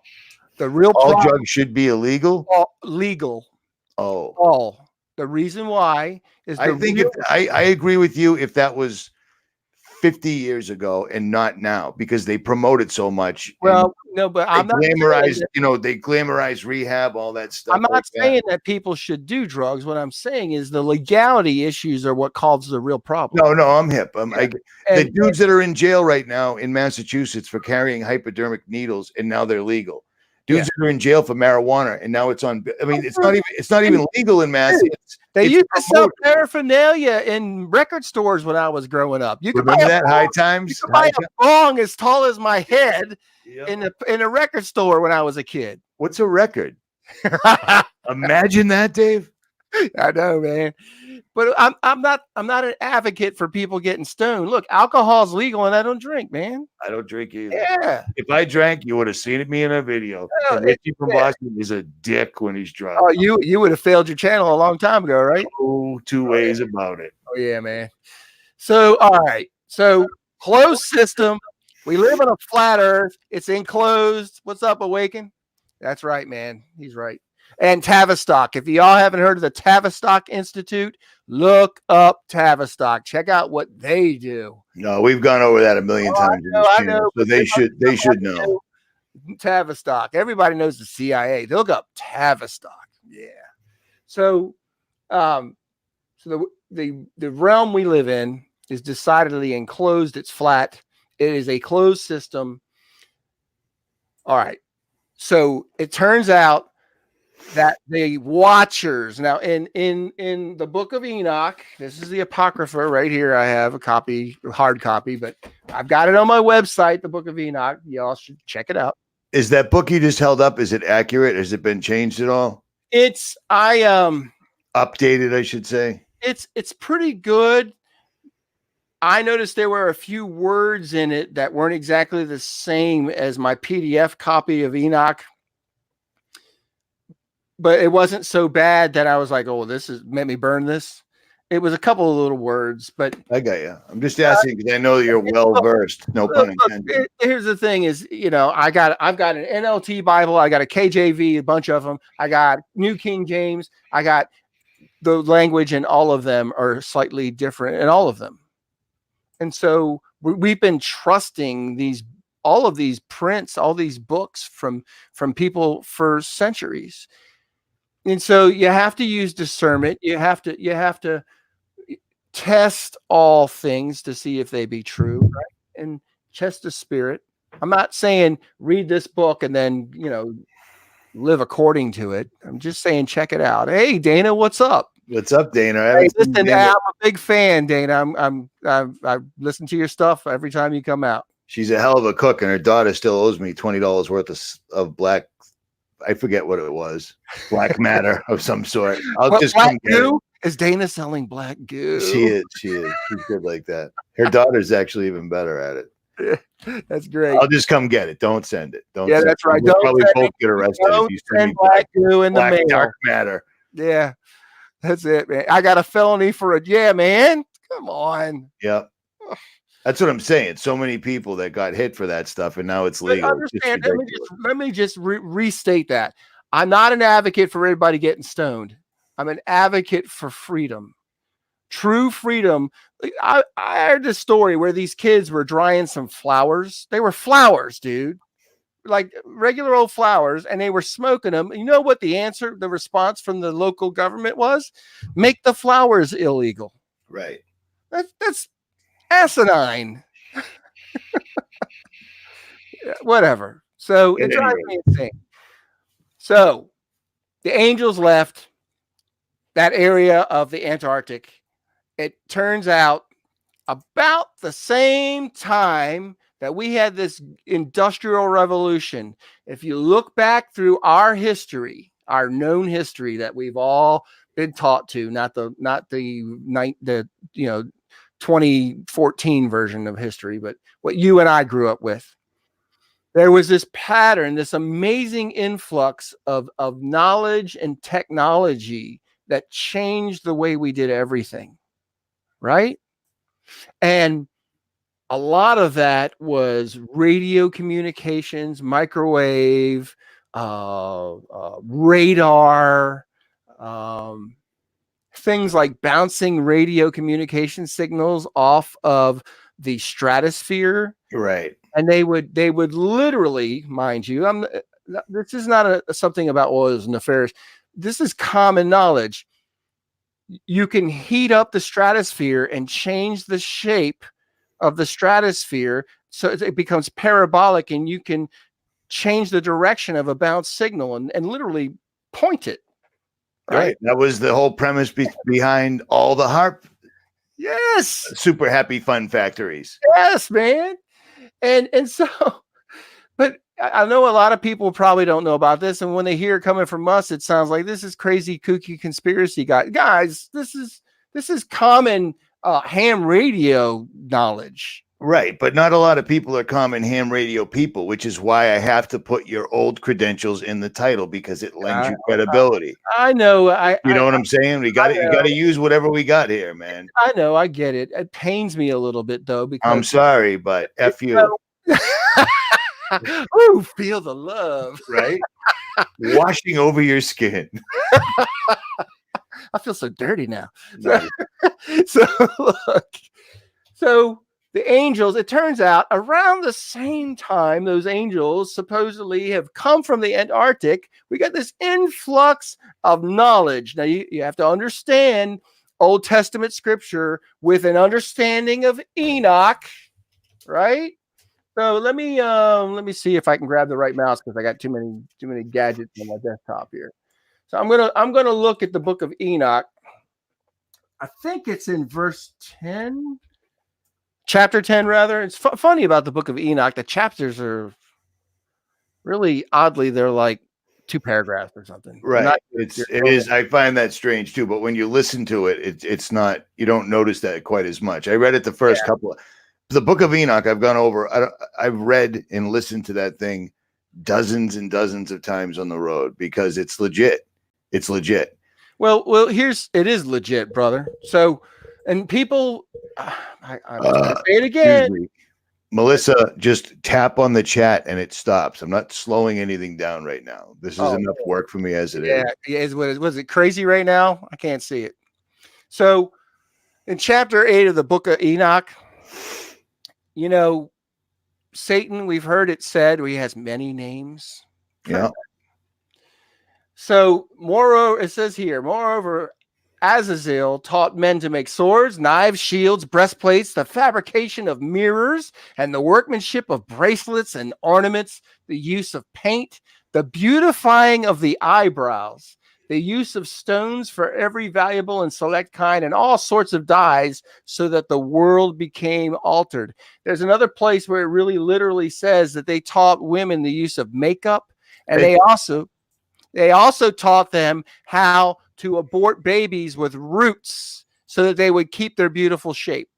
All drugs should be illegal? Legal. Oh. All. The reason why is I think I agree with you if that was 50 years ago and not now because they promote it so much. Well, no, but I'm not glamorize, they glamorize rehab, all that stuff. I'm not saying that people should do drugs. What I'm saying is the legality issues are what causes the real problem. No, I'm hip. The dudes that are in jail right now in Massachusetts for carrying hypodermic needles and now they're legal. Dudes that are in jail for marijuana and now it's on. I mean, it's not even legal in Mass. They used to sell paraphernalia in record stores when I was growing up. You could remember that High Times? You could buy a bong as tall as my head in a record store when I was a kid. What's a record? Imagine that, Dave. I know, man. But I'm not an advocate for people getting stoned. Look, alcohol's legal and I don't drink, man. I don't drink either. Yeah. If I drank, you would have seen me in a video. Richie from Boston is a dick when he's drunk. Oh, you would have failed your channel a long time ago, right? Oh, two ways about it. Oh, yeah, man. So, all right. So, closed system. We live on a flat earth. It's enclosed. What's up, Awaken? That's right, man. He's right. And Tavistock. If y'all haven't heard of the Tavistock Institute, look up Tavistock. Check out what they do. No, we've gone over that a million times. I know. So they should know. Tavistock. Everybody knows the CIA. They look up Tavistock. Yeah. So So the realm we live in is decidedly enclosed. It's flat. It is a closed system. All right. So it turns out that the Watchers, now in the book of Enoch, this is the Apocrypha right here. I have a copy, hard copy, but I've got it on my website, the book of Enoch. Y'all should check it out. Is that book you just held up? Is it accurate? Has it been changed at all? Updated, I should say. It's pretty good. I noticed there were a few words in it that weren't exactly the same as my PDF copy of Enoch. But it wasn't so bad that I was like, oh, this is made me burn this. It was a couple of little words, but I got you. I'm just asking because I know that you're well versed. No pun intended. Here's the thing: is I've got an NLT Bible, I got a KJV, a bunch of them. I got New King James. I got the language, and all of them are slightly different, in all of them. And so we've been trusting all of these prints, all these books from people for centuries. And so you have to use discernment. You have to test all things to see if they be true, right? And test the spirit. I'm not saying read this book and then, live according to it. I'm just saying, check it out. Hey, Dana, what's up? What's up, Dana? Hey, listen, I'm a big fan, Dana. I listen to your stuff every time you come out. She's a hell of a cook, and her daughter still owes me $20 worth of black. I forget what it was. Black matter of some sort. I'll just come get it. Is Dana selling black goo? She is. She's good like that. Her daughter's actually even better at it. That's great. I'll just come get it. Don't send it. Don't. Yeah, that's right. We'll probably both get arrested if you send me black goo in the mail. Dark matter. Yeah, that's it, man. I got a felony for it. Yeah, man. Come on. Yep. That's what I'm saying. So many people that got hit for that stuff, and now it's legal. Understand, let me just restate that. I'm not an advocate for everybody getting stoned. I'm an advocate for freedom. True freedom. I heard this story where these kids were drying some flowers. They were flowers, dude. Like regular old flowers, and they were smoking them. You know what the response from the local government was? Make the flowers illegal. Right. That's asinine. Whatever. So it drives me insane. So the angels left that area of the Antarctic. It turns out about the same time that we had this industrial revolution. If you look back through our history, our known history that we've all been taught to, not the 2014 version of history, but what you and I grew up with. There was this pattern, this amazing influx of knowledge and technology that changed the way we did everything, right? And a lot of that was radio communications, microwave, radar, things like bouncing radio communication signals off of the stratosphere. Right. And they would literally, mind you, this is not something about is nefarious. This is common knowledge. You can heat up the stratosphere and change the shape of the stratosphere so it becomes parabolic, and you can change the direction of a bounce signal and literally point it. Right. That was the whole premise behind all the HAARP. Yes. Super happy fun factories. Yes, man. And so, but I know a lot of people probably don't know about this. And when they hear it coming from us, it sounds like this is crazy, kooky conspiracy guys. This is common ham radio knowledge. Right. But not a lot of people are common ham radio people, which is why I have to put your old credentials in the title, because it lends you credibility. I know. You know what I'm saying? You got to use whatever we got here, man. I know. I get it. It pains me a little bit, though, because I'm sorry, but F you. Ooh, feel the love. Right? Washing over your skin. I feel so dirty now. Nice. So look. So the angels, it turns out around the same time those angels supposedly have come from the Antarctic, we got this influx of knowledge. Now you have to understand Old Testament scripture with an understanding of Enoch, right? So let me see if I can grab the right mouse because I got too many gadgets on my desktop here. So I'm gonna look at the book of Enoch. I think it's in verse 10. Chapter 10, rather. It's funny about the book of Enoch. The chapters are really oddly, they're like 2 paragraphs or something. Right. It is. I find that strange too. But when you listen to it, it's not. You don't notice that quite as much. I read it the first couple of the book of Enoch. I've gone over. I've read and listened to that thing dozens and dozens of times on the road because it's legit. It's legit. Well, it is legit, brother. So, and people, I'm gonna say it again. Melissa, just tap on the chat and it stops. I'm not slowing anything down right now. This is enough work for me as it is. Yeah, was it crazy right now? I can't see it. So, in chapter 8 of the book of Enoch, you know, Satan, we've heard it said he has many names. Yeah. So, moreover, it says here, moreover, Azazel taught men to make swords, knives, shields, breastplates, the fabrication of mirrors, and the workmanship of bracelets and ornaments, the use of paint, the beautifying of the eyebrows, the use of stones for every valuable and select kind, and all sorts of dyes, so that the world became altered. There's another place where it really literally says that they taught women the use of makeup, and they also taught them how to abort babies with roots so that they would keep their beautiful shape.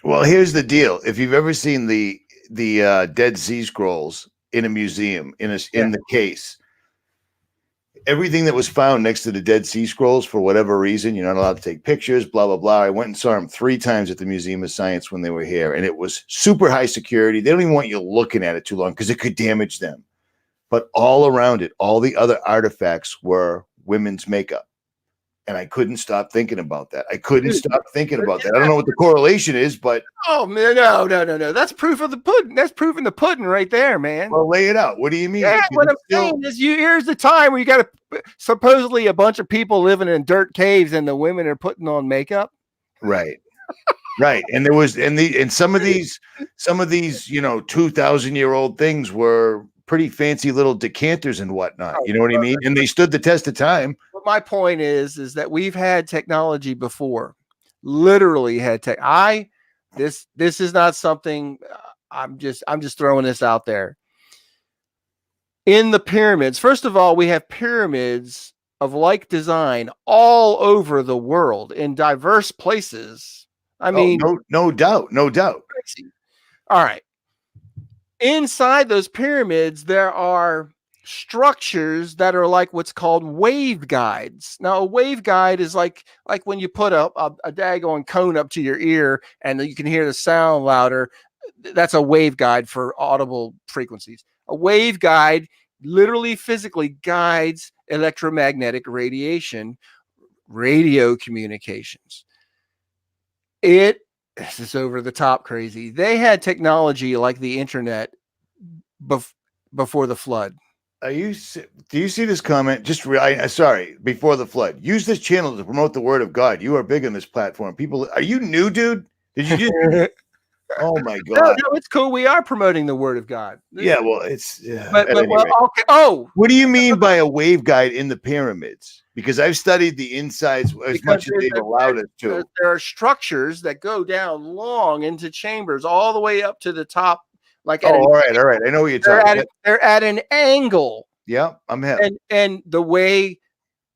Well, here's the deal. If you've ever seen the Dead Sea Scrolls in a museum, in the case, everything that was found next to the Dead Sea Scrolls, for whatever reason, you're not allowed to take pictures, blah, blah, blah. I went and saw them 3 times at the Museum of Science when they were here, and it was super high security. They don't even want you looking at it too long because it could damage them. But all around it, all the other artifacts were women's makeup. And I couldn't stop thinking about that. I don't know what the correlation is, but oh man, no. That's proof of the pudding. That's proof in the pudding right there, man. Well, lay it out. What do you mean? Yeah, what I'm saying is, here's the time where you got supposedly a bunch of people living in dirt caves, and the women are putting on makeup. Right. Right. And some of these, 2,000-year-old things were pretty fancy little decanters and whatnot. You know what I mean? And they stood the test of time. But my point is that we've had technology before, literally had tech. This is not something. I'm just throwing this out there. In the pyramids, first of all, we have pyramids of like design all over the world in diverse places. I mean, no doubt. Crazy. All right. Inside those pyramids, there are structures that are like what's called waveguides. Now, a waveguide is like when you put a daggone cone up to your ear and you can hear the sound louder. That's a waveguide for audible frequencies. A waveguide literally physically guides electromagnetic radiation, radio communications. This is over the top crazy. They had technology like the internet before the flood. Do you see this comment? Sorry, before the flood. Use this channel to promote the word of God. You are big on this platform. People, are you new, dude? Did you just? Oh my God! No, it's cool. We are promoting the word of God. Yeah, well, it's. Okay. Oh, what do you mean by a waveguide in the pyramids? Because I've studied the insides as much as they've allowed us to. There are structures that go down long into chambers, all the way up to the top. All right. I know what you're talking about. They're at an angle. Yeah, I'm hip. And the way,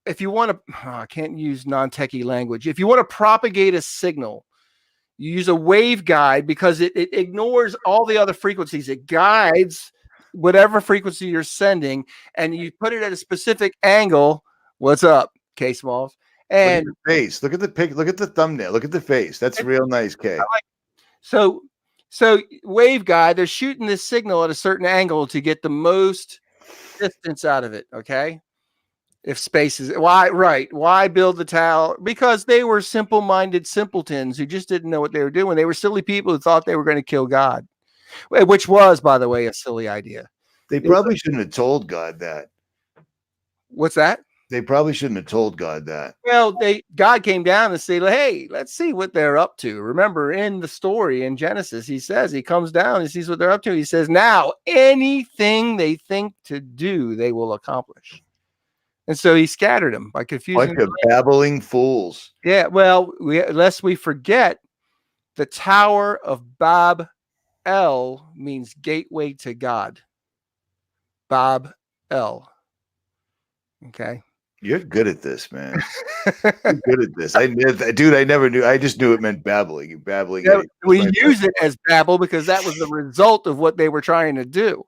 if you want to, I can't use non-techie language. If you want to propagate a signal, you use a waveguide because it ignores all the other frequencies. It guides whatever frequency you're sending, and you put it at a specific angle. What's up, K Smalls? And look at the face. Look at the pic. Look at the thumbnail. Look at the face. That's real nice, K. So waveguide, they're shooting this signal at a certain angle to get the most distance out of it. Okay. If space is why, right? Why build the tower? Because they were simple-minded simpletons who just didn't know what they were doing. They were silly people who thought they were going to kill God, which was, by the way, a silly idea. They probably shouldn't have told God that. What's that? They probably shouldn't have told God that. Well, God came down and said, "Hey, let's see what they're up to." Remember, in the story in Genesis, he says he comes down and sees what they're up to. He says, "Now, anything they think to do, they will accomplish." And so he scattered them by confusing. Bunch of babbling fools. Yeah, well, lest we forget, the Tower of Babel means gateway to God. Babel. Okay. You're good at this, man. You're good at this. I never knew. I just knew it meant babbling. You're babbling. Yeah, we use it as Babel because that was the result of what they were trying to do.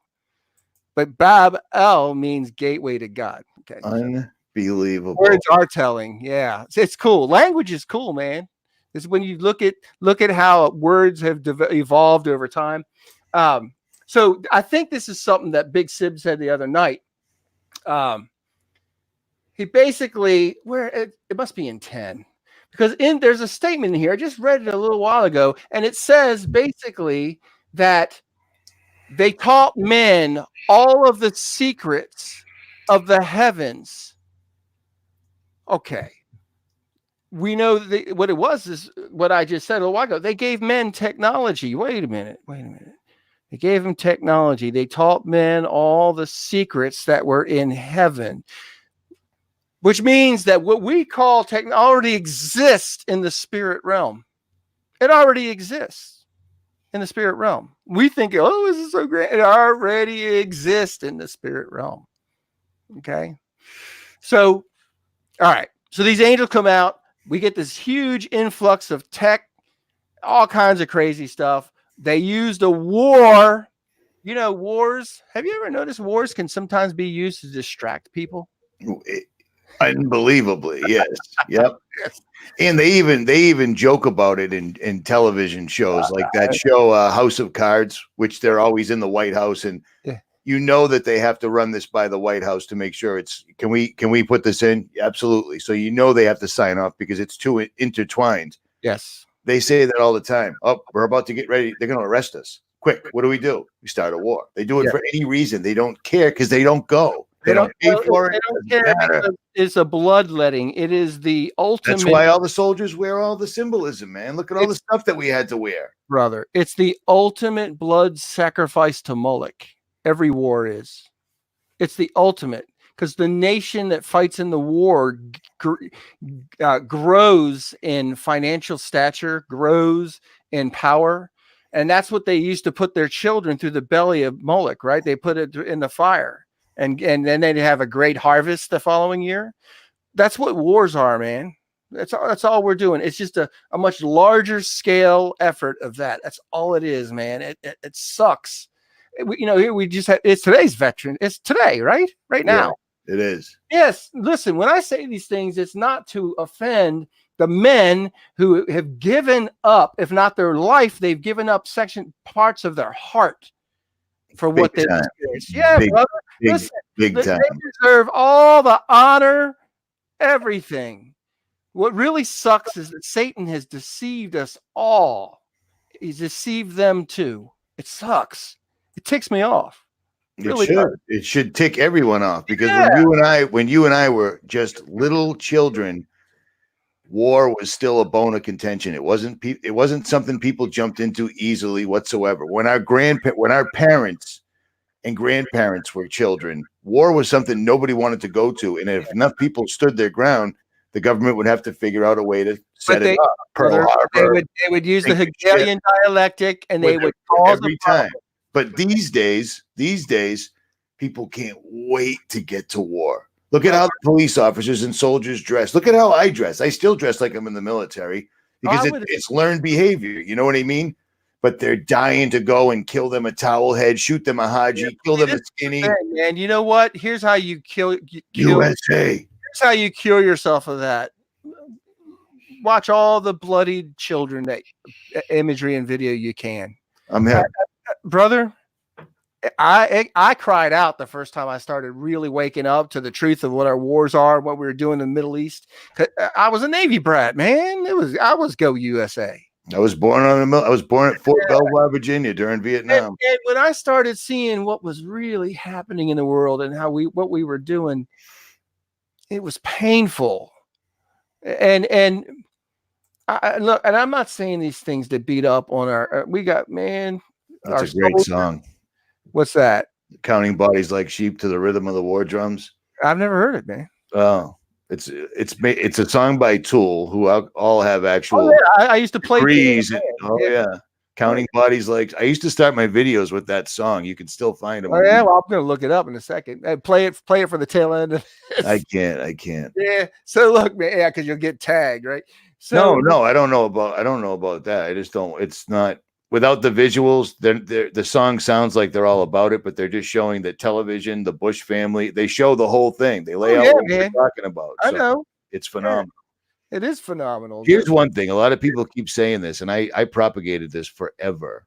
But Babel means gateway to God. Okay. Unbelievable. Words are telling. Yeah. It's cool. Language is cool, man. It's when you look at how words have evolved over time. So I think this is something that Big Sib said the other night. He basically, it must be in 10, because there's a statement in here. I just read it a little while ago, and it says basically that they taught men all of the secrets of the heavens. Okay. We know that what it was is what I just said a while ago. They gave men technology. Wait a minute. They gave them technology. They taught men all the secrets that were in heaven, which means that what we call technology already exists in the spirit realm. It already exists in the spirit realm. We think, oh, this is so great. It already exists in the spirit realm. Okay. So, all right. So these angels come out. We get this huge influx of tech, all kinds of crazy stuff. They used a war. You know, wars. Have you ever noticed wars can sometimes be used to distract people? Unbelievably, yes. Yep. And they even joke about it in television shows, like that show House of Cards, which they're always in the White House, and you know that they have to run this by the White House to make sure it's can we put this in? Absolutely. So you know they have to sign off because it's too intertwined. Yes. They say that all the time. Oh, we're about to get ready. They're going to arrest us. Quick. What do? We start a war. They do it for any reason. They don't care because they don't go. They don't pay for it. They don't care because it's a bloodletting. It is the ultimate. That's why all the soldiers wear all the symbolism, man. Look at all the stuff that we had to wear. Brother, it's the ultimate blood sacrifice to Moloch. Every war is. It's the ultimate, because the nation that fights in the war grows in financial stature, grows in power. And that's what they used to put their children through the belly of Moloch, right? They put it in the fire. And then they'd have a great harvest the following year. That's what wars are, man. That's all we're doing. It's just a much larger scale effort of that. That's all it is, man. It sucks. We just have, it's today's veteran. It's today, right? Right now. Yeah, it is. Yes. Listen, when I say these things, it's not to offend the men who have given up, if not their life, they've given up parts of their heart for what they've experienced. Yeah, brother. Listen, big time. They deserve all the honor, everything. What really sucks is that Satan has deceived us all. He's deceived them too. It sucks. It ticks me off. It should tick everyone off, because when you and I were just little children, war was still a bone of contention. It wasn't something people jumped into easily whatsoever. When our parents and grandparents were children, war was something nobody wanted to go to, and if enough people stood their ground, the government would have to figure out a way to set it up. Pearl Harbor, they would use the Hegelian dialectic, and they would cause every time. But these days, people can't wait to get to war. Look at how the police officers and soldiers dress. Look at how I dress. I still dress like I'm in the military because it's learned behavior. You know what I mean? But they're dying to go and kill them a towel head, shoot them a haji, kill them a skinny. Man, you know what? Here's how you kill USA. Here's how you cure yourself of that. Watch all the bloodied children, that imagery and video you can. I'm here. Brother, I cried out the first time I started really waking up to the truth of what our wars are, what we were doing in the Middle East. I was a Navy brat, man. I was go USA. I was born I was born at Fort Belvoir, Virginia during Vietnam. And when I started seeing what was really happening in the world and what we were doing, it was painful. And look, and I'm not saying these things to beat up on we got, man. That's a great song. What's that? Counting bodies like sheep to the rhythm of the war drums. I've never heard it, man. Oh, it's a song by Tool, who all have actual. Oh, yeah. I used to play degrees. Yeah. Counting bodies like I used to start my videos with that song. You can still find them. Oh yeah, well, I'm gonna look it up in a second. Play it for the tail end. I can't. Yeah. So look, man, yeah, because you'll get tagged, right? So no, I don't know about that. I just don't. It's not without the visuals. The song sounds like they're all about it, but they're just showing the television, the Bush family. They show the whole thing. They lay out what they're talking about. I know. It's phenomenal. It is phenomenal. Here's one thing. A lot of people keep saying this, and I propagated this forever,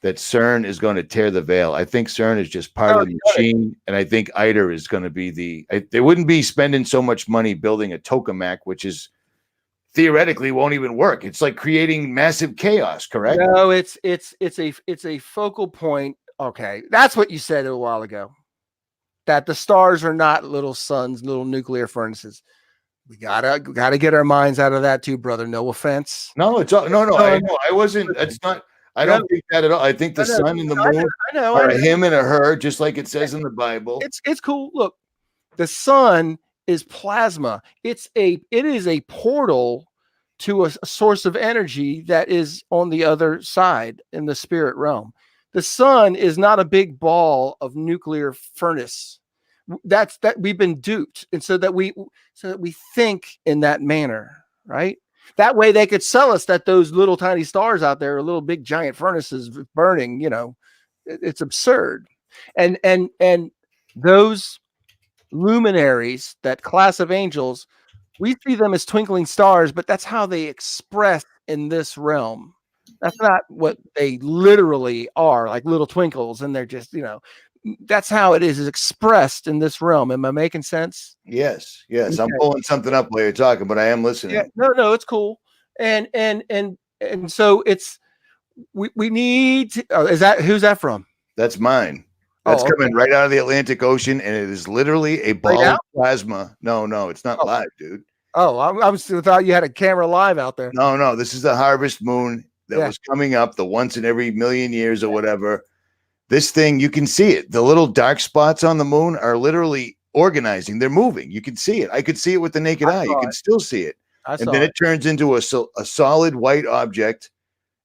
that CERN is going to tear the veil. I think CERN is just part of the machine, and I think ITER is going to be they wouldn't be spending so much money building a tokamak, which is theoretically won't even work. It's like creating massive chaos, correct? No, it's a focal point. Okay, that's what you said a while ago. That the stars are not little suns, little nuclear furnaces. We gotta get our minds out of that too, brother. No offense. No, it's all, no. I wasn't. That's not. I don't think that at all. I think the sun and the moon are a him and a her, just like it says in the Bible. It's cool. Look, the sun is plasma. It is a portal to a source of energy that is on the other side in the spirit realm. The sun is not a big ball of nuclear furnace. That we've been duped, and so that we think in that manner, right? That way they could sell us that those little tiny stars out there are little big giant furnaces burning. You know, it's absurd. And those luminaries, that class of angels, we see them as twinkling stars, but that's how they express in this realm. That's not what they literally are, like little twinkles, and they're just, that's how it is expressed in this realm. Am I making sense? Yes. Okay. I'm pulling something up while you're talking, but I am listening. Yeah, no, it's cool. And so it's we need to, who's that from? That's mine. That's coming right out of the Atlantic Ocean, and it is literally a ball of plasma. No, it's not live, dude. Oh, I thought you had a camera live out there. No, this is the harvest moon that was coming up, the once in every million years or whatever. This thing, you can see it. The little dark spots on the moon are literally organizing. They're moving. You can see it. I could see it with the naked eye. You can still see it. And then it turns into a solid white object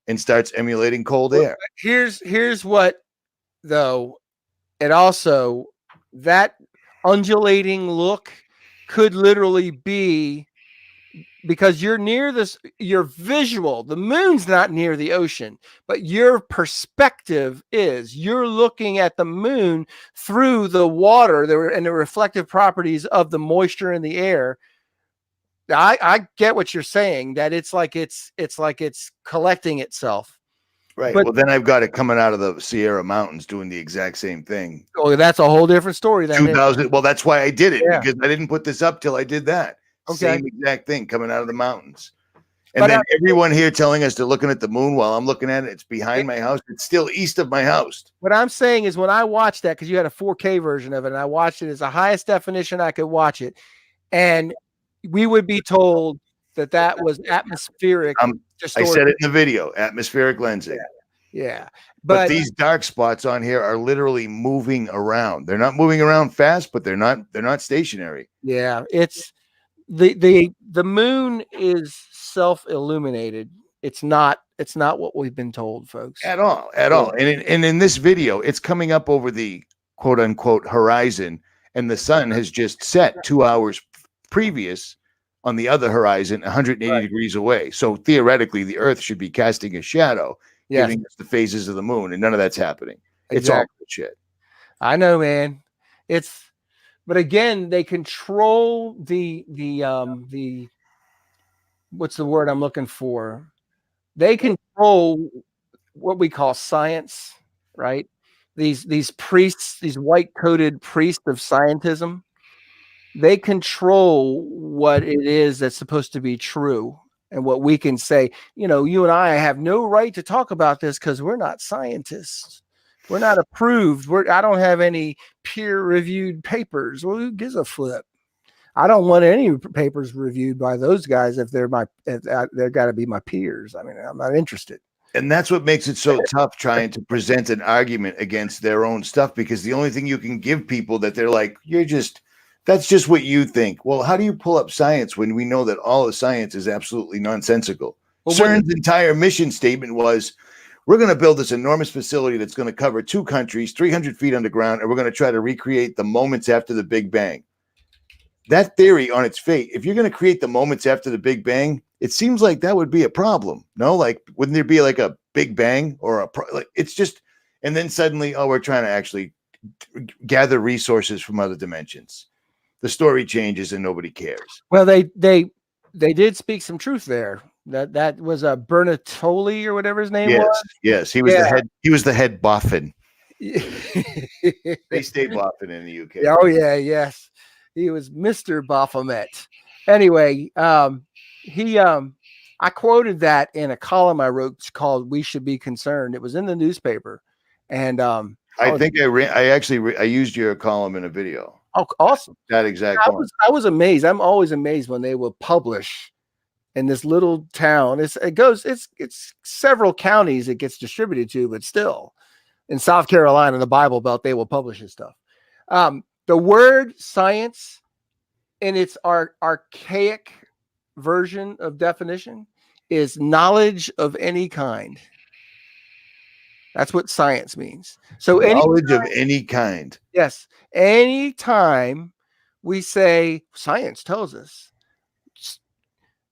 and starts emulating cold air. Here's what, though. It also, that undulating look could literally be because you're near this, your visual, the moon's not near the ocean, but your perspective is, you're looking at the moon through the water and the reflective properties of the moisture in the air. I get what you're saying, that it's like it's collecting itself. Right. But, well, then I've got it coming out of the Sierra Mountains doing the exact same thing. Oh, that's a whole different story. Then 2000. Well, that's why I did it, because I didn't put this up till I did that. Okay. Same exact thing coming out of the mountains. And then everyone here telling us they're looking at the moon while I'm looking at it. It's behind my house. It's still east of my house. What I'm saying is, when I watched that, because you had a 4K version of it, and I watched it as the highest definition I could watch it, and we would be told that was atmospheric. I said it in the video, atmospheric lensing. Yeah. But these dark spots on here are literally moving around. They're not moving around fast, but they're not stationary. Yeah. It's the moon is self-illuminated. It's not what we've been told, folks. At all. And in this video, it's coming up over the quote unquote horizon, and the sun has just set 2 hours previous on the other horizon, 180 degrees away. So theoretically, the Earth should be casting a shadow, giving us the phases of the moon, and none of that's happening. It's all shit. I know, man. But again, they control the what's the word I'm looking for? They control what we call science, right? these priests, these white-coated priests of scientism, they control what it is that's supposed to be true and what we can say. You know, you and I have no right to talk about this because we're not scientists. We're not approved. I don't have any peer-reviewed papers. Well, who gives a flip? I don't want any papers reviewed by those guys if they're they're got to be my peers. I mean, I'm not interested. And that's what makes it so tough trying to present an argument against their own stuff, because the only thing you can give people that they're like, that's just what you think. Well, how do you pull up science when we know that all of science is absolutely nonsensical? Well, CERN's entire mission statement was, we're going to build this enormous facility that's going to cover 2 countries, 300 feet underground, and we're going to try to recreate the moments after the Big Bang. That theory on its fate, if you're going to create the moments after the Big Bang, it seems like that would be a problem. No, like, wouldn't there be like a Big Bang or like, it's just, and then suddenly, oh, we're trying to actually gather resources from other dimensions. The story changes and nobody cares. Well, they did speak some truth there. That was a 𝗦𝗵𝗿𝗶𝗍 or whatever his name was. Yes, he was the head. He was the head boffin. They stay boffin in the UK. Oh yeah, yes. He was Mr. Baphomet. Anyway, I quoted that in a column I wrote called "We Should Be Concerned." It was in the newspaper, and I used your column in a video. Oh, awesome! That exact one. I was amazed. I'm always amazed when they will publish in this little town. It's several counties it gets distributed to, but still, in South Carolina, the Bible Belt, they will publish his stuff. The word science, in its archaic version of definition, is knowledge of any kind. That's what science means. So knowledge of any kind. Yes. Anytime we say science tells us,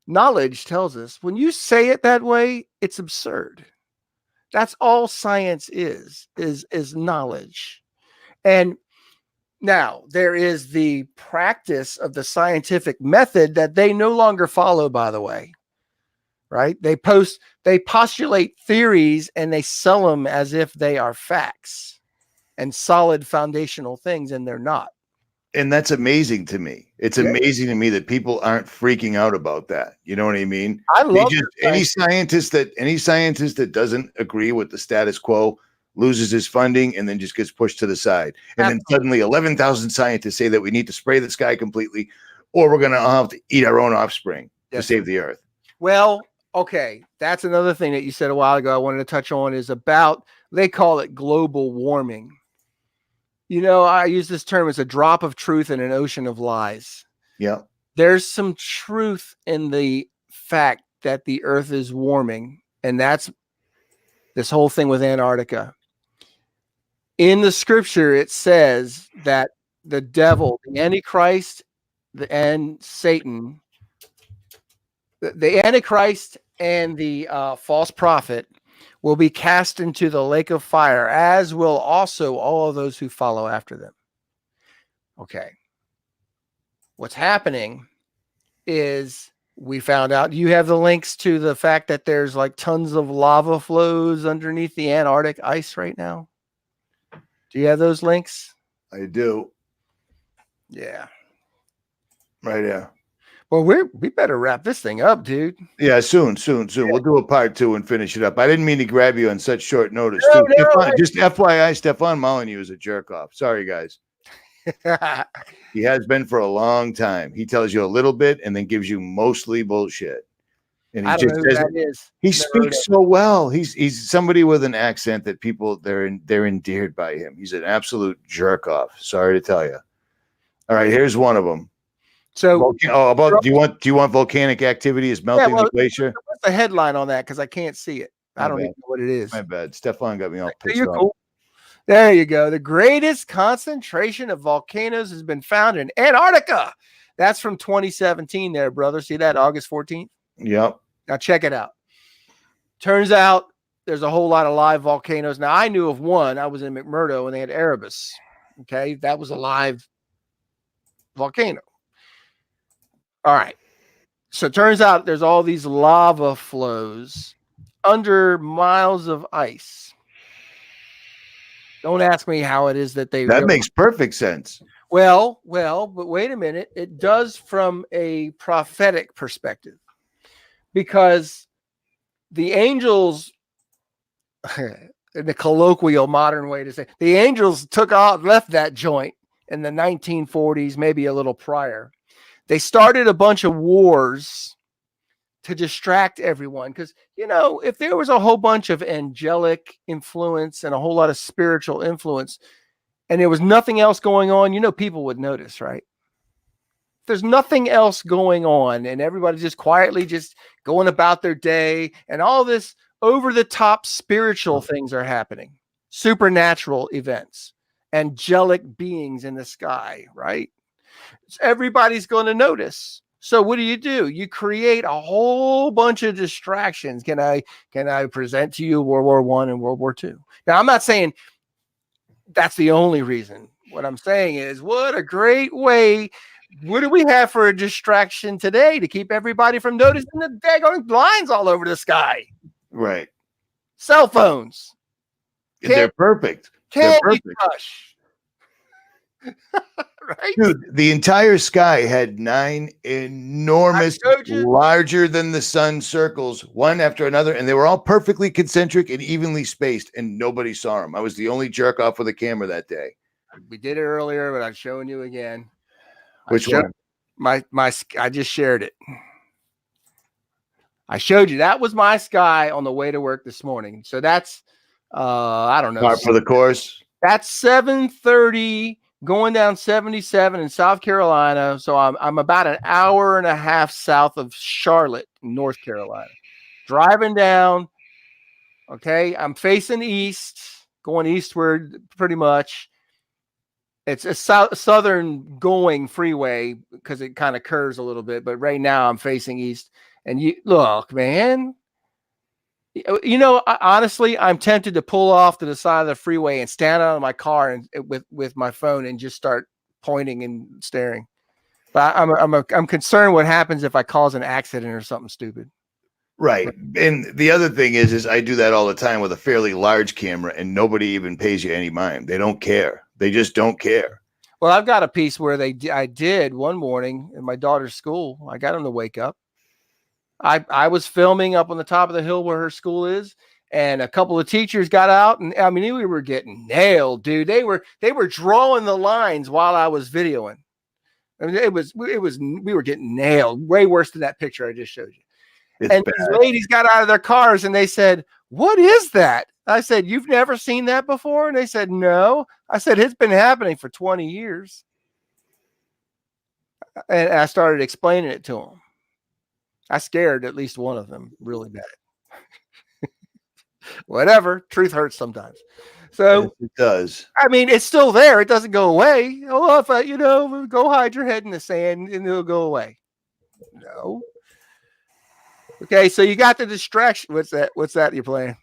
knowledge tells us, when you say it that way, it's absurd. That's all science is knowledge. And now there is the practice of the scientific method that they no longer follow, by the way. Right? They postulate theories and they sell them as if they are facts and solid foundational things, and they're not. And that's amazing to me. It's amazing to me that people aren't freaking out about that. You know what I mean? I love any scientist that doesn't agree with the status quo loses his funding and then just gets pushed to the side. And then suddenly 11,000 scientists say that we need to spray the sky completely, or we're going to have to eat our own offspring to save the earth. Well, okay, that's another thing that you said a while ago I wanted to touch on, is about, they call it global warming. You know, I use this term as a drop of truth in an ocean of lies. Yeah. There's some truth in the fact that the earth is warming, and that's this whole thing with Antarctica. In the scripture, it says that the devil, the Antichrist, and Satan, the Antichrist and the false prophet will be cast into the lake of fire, as will also all of those who follow after them. Okay. What's happening is, we found out, you have the links to the fact that there's like tons of lava flows underneath the Antarctic ice right now. Do you have those links? I do. Yeah. Right there. Well, we better wrap this thing up, dude. Yeah, soon. Yeah. We'll do a part 2 and finish it up. I didn't mean to grab you on such short notice. No, just FYI, Stefan Molyneux is a jerk off. Sorry, guys. He has been for a long time. He tells you a little bit and then gives you mostly bullshit. And he just says, he speaks so well. He's somebody with an accent that people, they're endeared by him. He's an absolute jerk off. Sorry to tell you. All right, here's one of them. So, do you want volcanic activity is melting the glacier? What's the headline on that? Because I can't see it. I don't even know what it is. My bad. Stefan got me all pissed off. Cool. There you go. The greatest concentration of volcanoes has been found in Antarctica. That's from 2017 there, brother. See that? August 14th? Yep. Now check it out. Turns out there's a whole lot of live volcanoes. Now, I knew of one. I was in McMurdo and they had Erebus. Okay. That was a live volcano. All right. So it turns out there's all these lava flows under miles of ice. Don't ask me how it is that they That realize. makes perfect sense. Well, but wait a minute. It does from a prophetic perspective, because the angels, in the colloquial modern way to say, the angels left that joint in the 1940s, maybe a little prior. They started a bunch of wars to distract everyone. Because, if there was a whole bunch of angelic influence and a whole lot of spiritual influence, and there was nothing else going on, people would notice, right? If there's nothing else going on and everybody's just quietly just going about their day, and all this over the top spiritual things are happening, supernatural events, angelic beings in the sky, right? Everybody's going to notice. So what do? You create a whole bunch of distractions. Can I present to you World War I and World War II? Now, I'm not saying that's the only reason. What I'm saying is, what a great way. What do we have for a distraction today to keep everybody from noticing the daggone lines all over the sky? Right. Cell phones. They're perfect. Candy They're perfect. Crush. Right? Dude, the entire sky had 9 enormous, larger than the sun circles, one after another, and they were all perfectly concentric and evenly spaced, and nobody saw them. I was the only jerk off with a camera that day. We did it earlier, but I'm showing you again. Which one? I just shared it. I showed you. That was my sky on the way to work this morning. So that's I don't know. Part for the course. That's 7:30 going down 77 in South Carolina. So I'm about an hour and a half south of Charlotte, North Carolina. Driving down. Okay, I'm facing east, going eastward pretty much. It's a southern going freeway because it kind of curves a little bit, but right now I'm facing east. And you look, man, honestly, I'm tempted to pull off to the side of the freeway and stand out of my car and with my phone and just start pointing and staring. But I'm concerned what happens if I cause an accident or something stupid. Right. And the other thing is I do that all the time with a fairly large camera, and nobody even pays you any mind. They don't care. They just don't care. Well, I've got a piece where I did one morning in my daughter's school. I got them to wake up. I was filming up on the top of the hill where her school is, and a couple of teachers got out, and I mean, we were getting nailed, dude. They were drawing the lines while I was videoing. I mean, we were getting nailed, way worse than that picture I just showed you. It's and bad. These ladies got out of their cars and they said, "What is that?" I said, "You've never seen that before?" And they said, "No." I said, "It's been happening for 20 years. And I started explaining it to them. I scared at least one of them really bad. Whatever. Truth hurts sometimes. So yes, it does. I mean, it's still there. It doesn't go away. Oh, if go hide your head in the sand and it'll go away. No. Okay, so you got the distraction. What's that you're playing?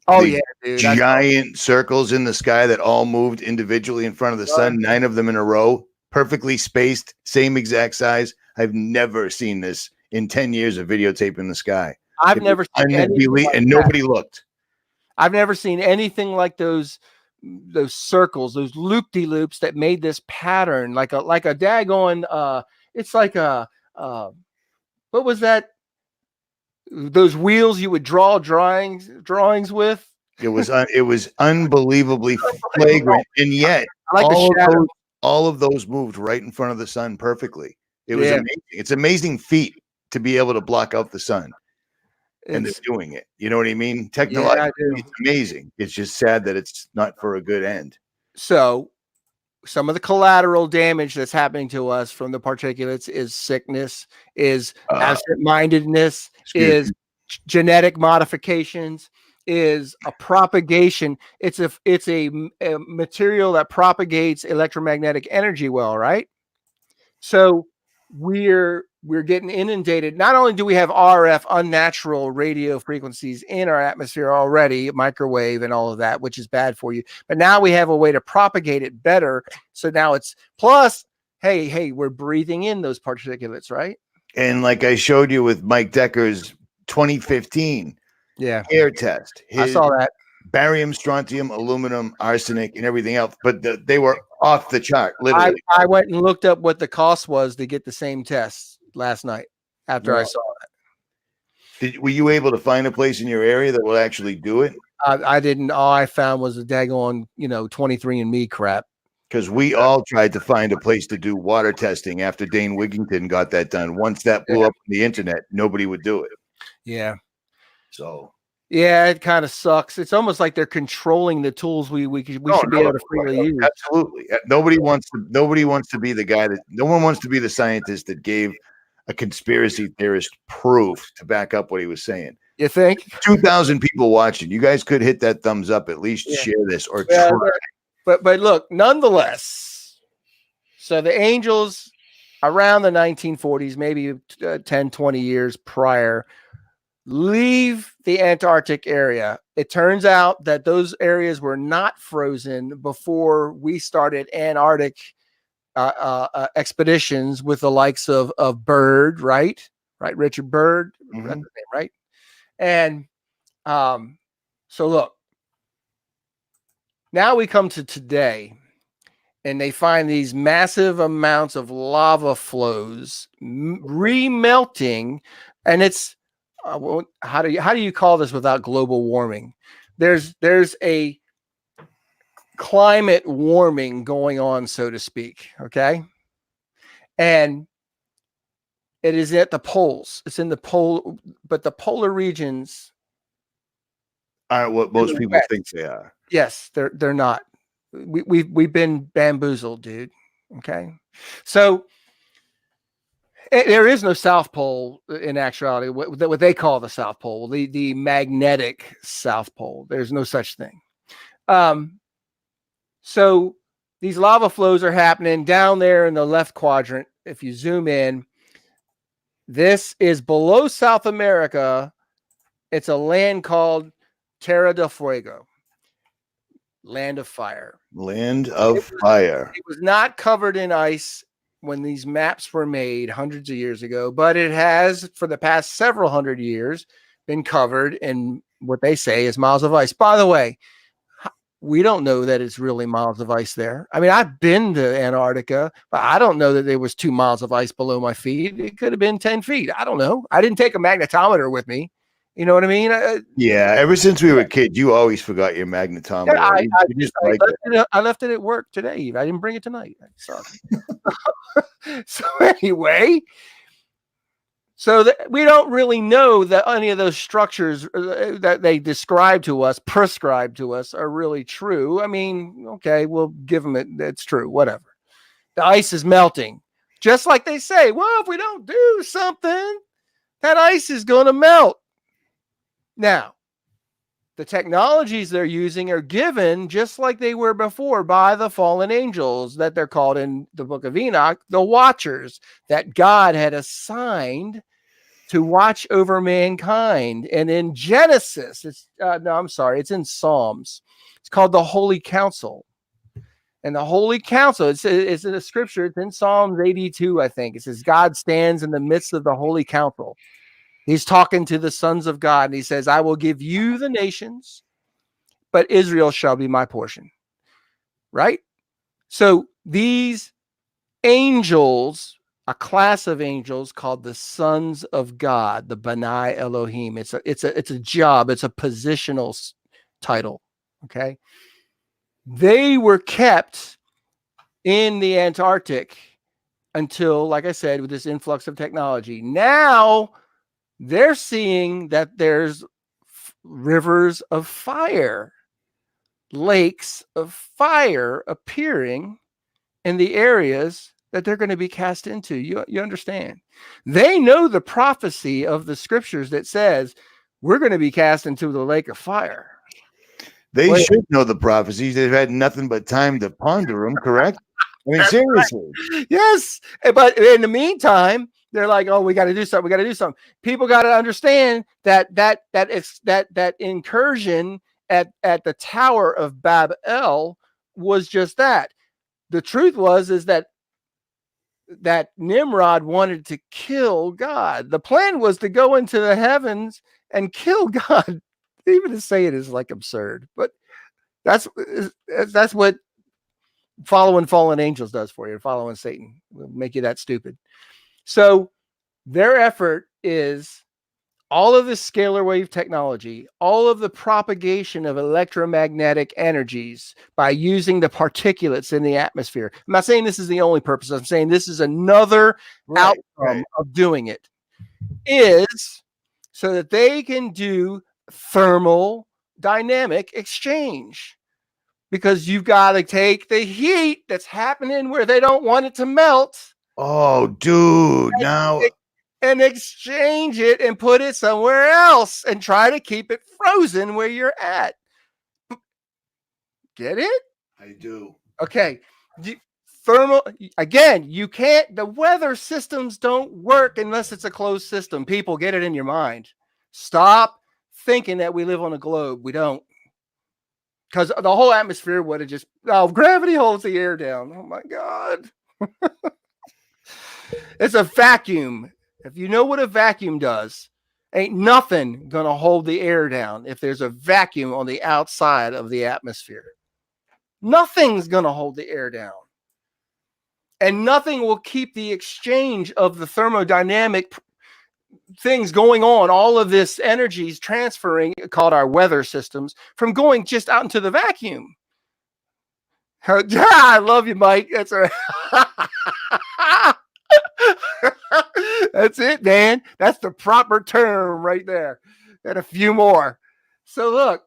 Oh, yeah, dude. Giant circles in the sky that all moved individually in front of the sun, 9 of them in a row, perfectly spaced, same exact size. I've never seen this in 10 years of videotaping the sky. I've never seen anything like and nobody looked. I've never seen anything like those circles, those loop-de-loops that made this pattern, like a daggone, it's like a, what was that? Those wheels you would draw drawings with. It was unbelievably flagrant, and yet like all of those moved right in front of the sun perfectly. It was amazing. It's an amazing feat to be able to block out the sun, and they're doing it. You know what I mean? Technologically, it's amazing. It's just sad that it's not for a good end. So, some of the collateral damage that's happening to us from the particulates is sickness, is absent-mindedness, is genetic modifications, is a propagation. It's a material that propagates electromagnetic energy well, right? So we're getting inundated. Not only do we have RF, unnatural radio frequencies in our atmosphere already, microwave and all of that, which is bad for you, but now we have a way to propagate it better. So now it's plus, hey, we're breathing in those particulates, right? And like I showed you with Mike Decker's 2015 air test. I saw that. barium, strontium, aluminum, arsenic, and everything else. But they were off the chart, literally. I went and looked up what the cost was to get the same tests last night after I saw it. Were you able to find a place in your area that will actually do it? I didn't. All I found was a daggone, 23andMe crap. Because we all tried to find a place to do water testing after Dane Wigington got that done. Once that blew up on the internet, nobody would do it. Yeah. So. Yeah, it kind of sucks. It's almost like they're controlling the tools we should be able to freely use. Absolutely. Nobody wants to be the guy no one wants to be the scientist that gave a conspiracy theorist proof to back up what he was saying. You think? 2,000 people watching. You guys could hit that thumbs up, at least share this or try. But look, nonetheless, so the angels around the 1940s, maybe 10, 20 years prior, leave the Antarctic area. It turns out that those areas were not frozen before we started Antarctic expeditions with the likes of Byrd, right? Richard Byrd, that's his name, right? And so look, now we come to today, and they find these massive amounts of lava flows remelting, and it's how do you call this without global warming? There's a climate warming going on, so to speak. Okay, and it is at the poles. It's in the pole, but the polar regions aren't what most people think they are. Yes, they're not. We've been bamboozled, dude. Okay, so there is no South Pole in actuality. What they call the South Pole, the magnetic South Pole. There's no such thing. So these lava flows are happening down there in the left quadrant. If you zoom in, this is below South America. It's a land called Terra del Fuego. Land of fire. Land of fire. It was not covered in ice when these maps were made hundreds of years ago, but it has, for the past several hundred years, been covered in what they say is miles of ice. By the way, we don't know that it's really miles of ice there. I mean, I've been to Antarctica, but I don't know that there was 2 miles of ice below my feet. It could have been 10 feet. I don't know. I didn't take a magnetometer with me. You know what I mean? Yeah. Ever since we were kids, you always forgot your magnetometer. Yeah, I left it at work today. I didn't bring it tonight. Sorry. So anyway, we don't really know that any of those structures that they prescribe to us are really true. I mean, okay, we'll give them it. It's true. Whatever. The ice is melting. Just like they say, well, if we don't do something, that ice is going to melt. Now, the technologies they're using are given just like they were before by the fallen angels that they're called in the book of Enoch, the watchers that God had assigned to watch over mankind. And in Genesis, it's in Psalms. It's called the Holy Council. And the Holy Council, it's in a scripture. It's in Psalms 82, I think. It says, God stands in the midst of the Holy Council. He's talking to the sons of God, and he says, I will give you the nations, but Israel shall be my portion. Right? So these angels, a class of angels called the sons of God, the B'nai Elohim. It's a job. It's a positional title. Okay. They were kept in the Antarctic until, like I said, with this influx of technology. Now they're seeing that there's rivers of fire, lakes of fire appearing in the areas that they're going to be cast into. You understand? They know the prophecy of the scriptures that says we're going to be cast into the lake of fire. They should know the prophecies. They've had nothing but time to ponder them, correct? I mean, seriously. Right. Yes. But in the meantime, they're like, oh, we got to do something. We got to do something. People got to understand that incursion at the Tower of Babel was just that. The truth is that Nimrod wanted to kill God. The plan was to go into the heavens and kill God. Even to say it is like absurd, but that's what following fallen angels does for you. Following Satan will make you that stupid. So their effort is all of this scalar wave technology, all of the propagation of electromagnetic energies by using the particulates in the atmosphere. I'm not saying this is the only purpose. I'm saying this is another outcome of doing it, is so that they can do thermal dynamic exchange. Because you've got to take the heat that's happening where they don't want it to melt. Oh, dude, now. And exchange it and put it somewhere else and try to keep it frozen where you're at. Get it? I do. Okay. Thermal, again, you can't, the weather systems don't work unless it's a closed system. People, get it in your mind. Stop thinking that we live on a globe. We don't. Because the whole atmosphere would have just, gravity holds the air down. Oh my God. It's a vacuum. If you know what a vacuum does, ain't nothing going to hold the air down if there's a vacuum on the outside of the atmosphere. Nothing's going to hold the air down. And nothing will keep the exchange of the thermodynamic things going on, all of this energy is transferring, called our weather systems, from going just out into the vacuum. I love you, Mike. That's all right. That's it, man. That's the proper term right there. And a few more. So look,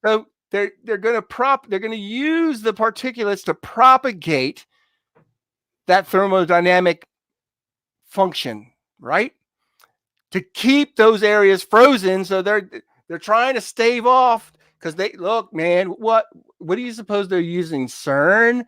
so they're going to use the particulates to propagate that thermodynamic function, right? To keep those areas frozen. So they're trying to stave off, because they look, man, what do you suppose they're using? CERN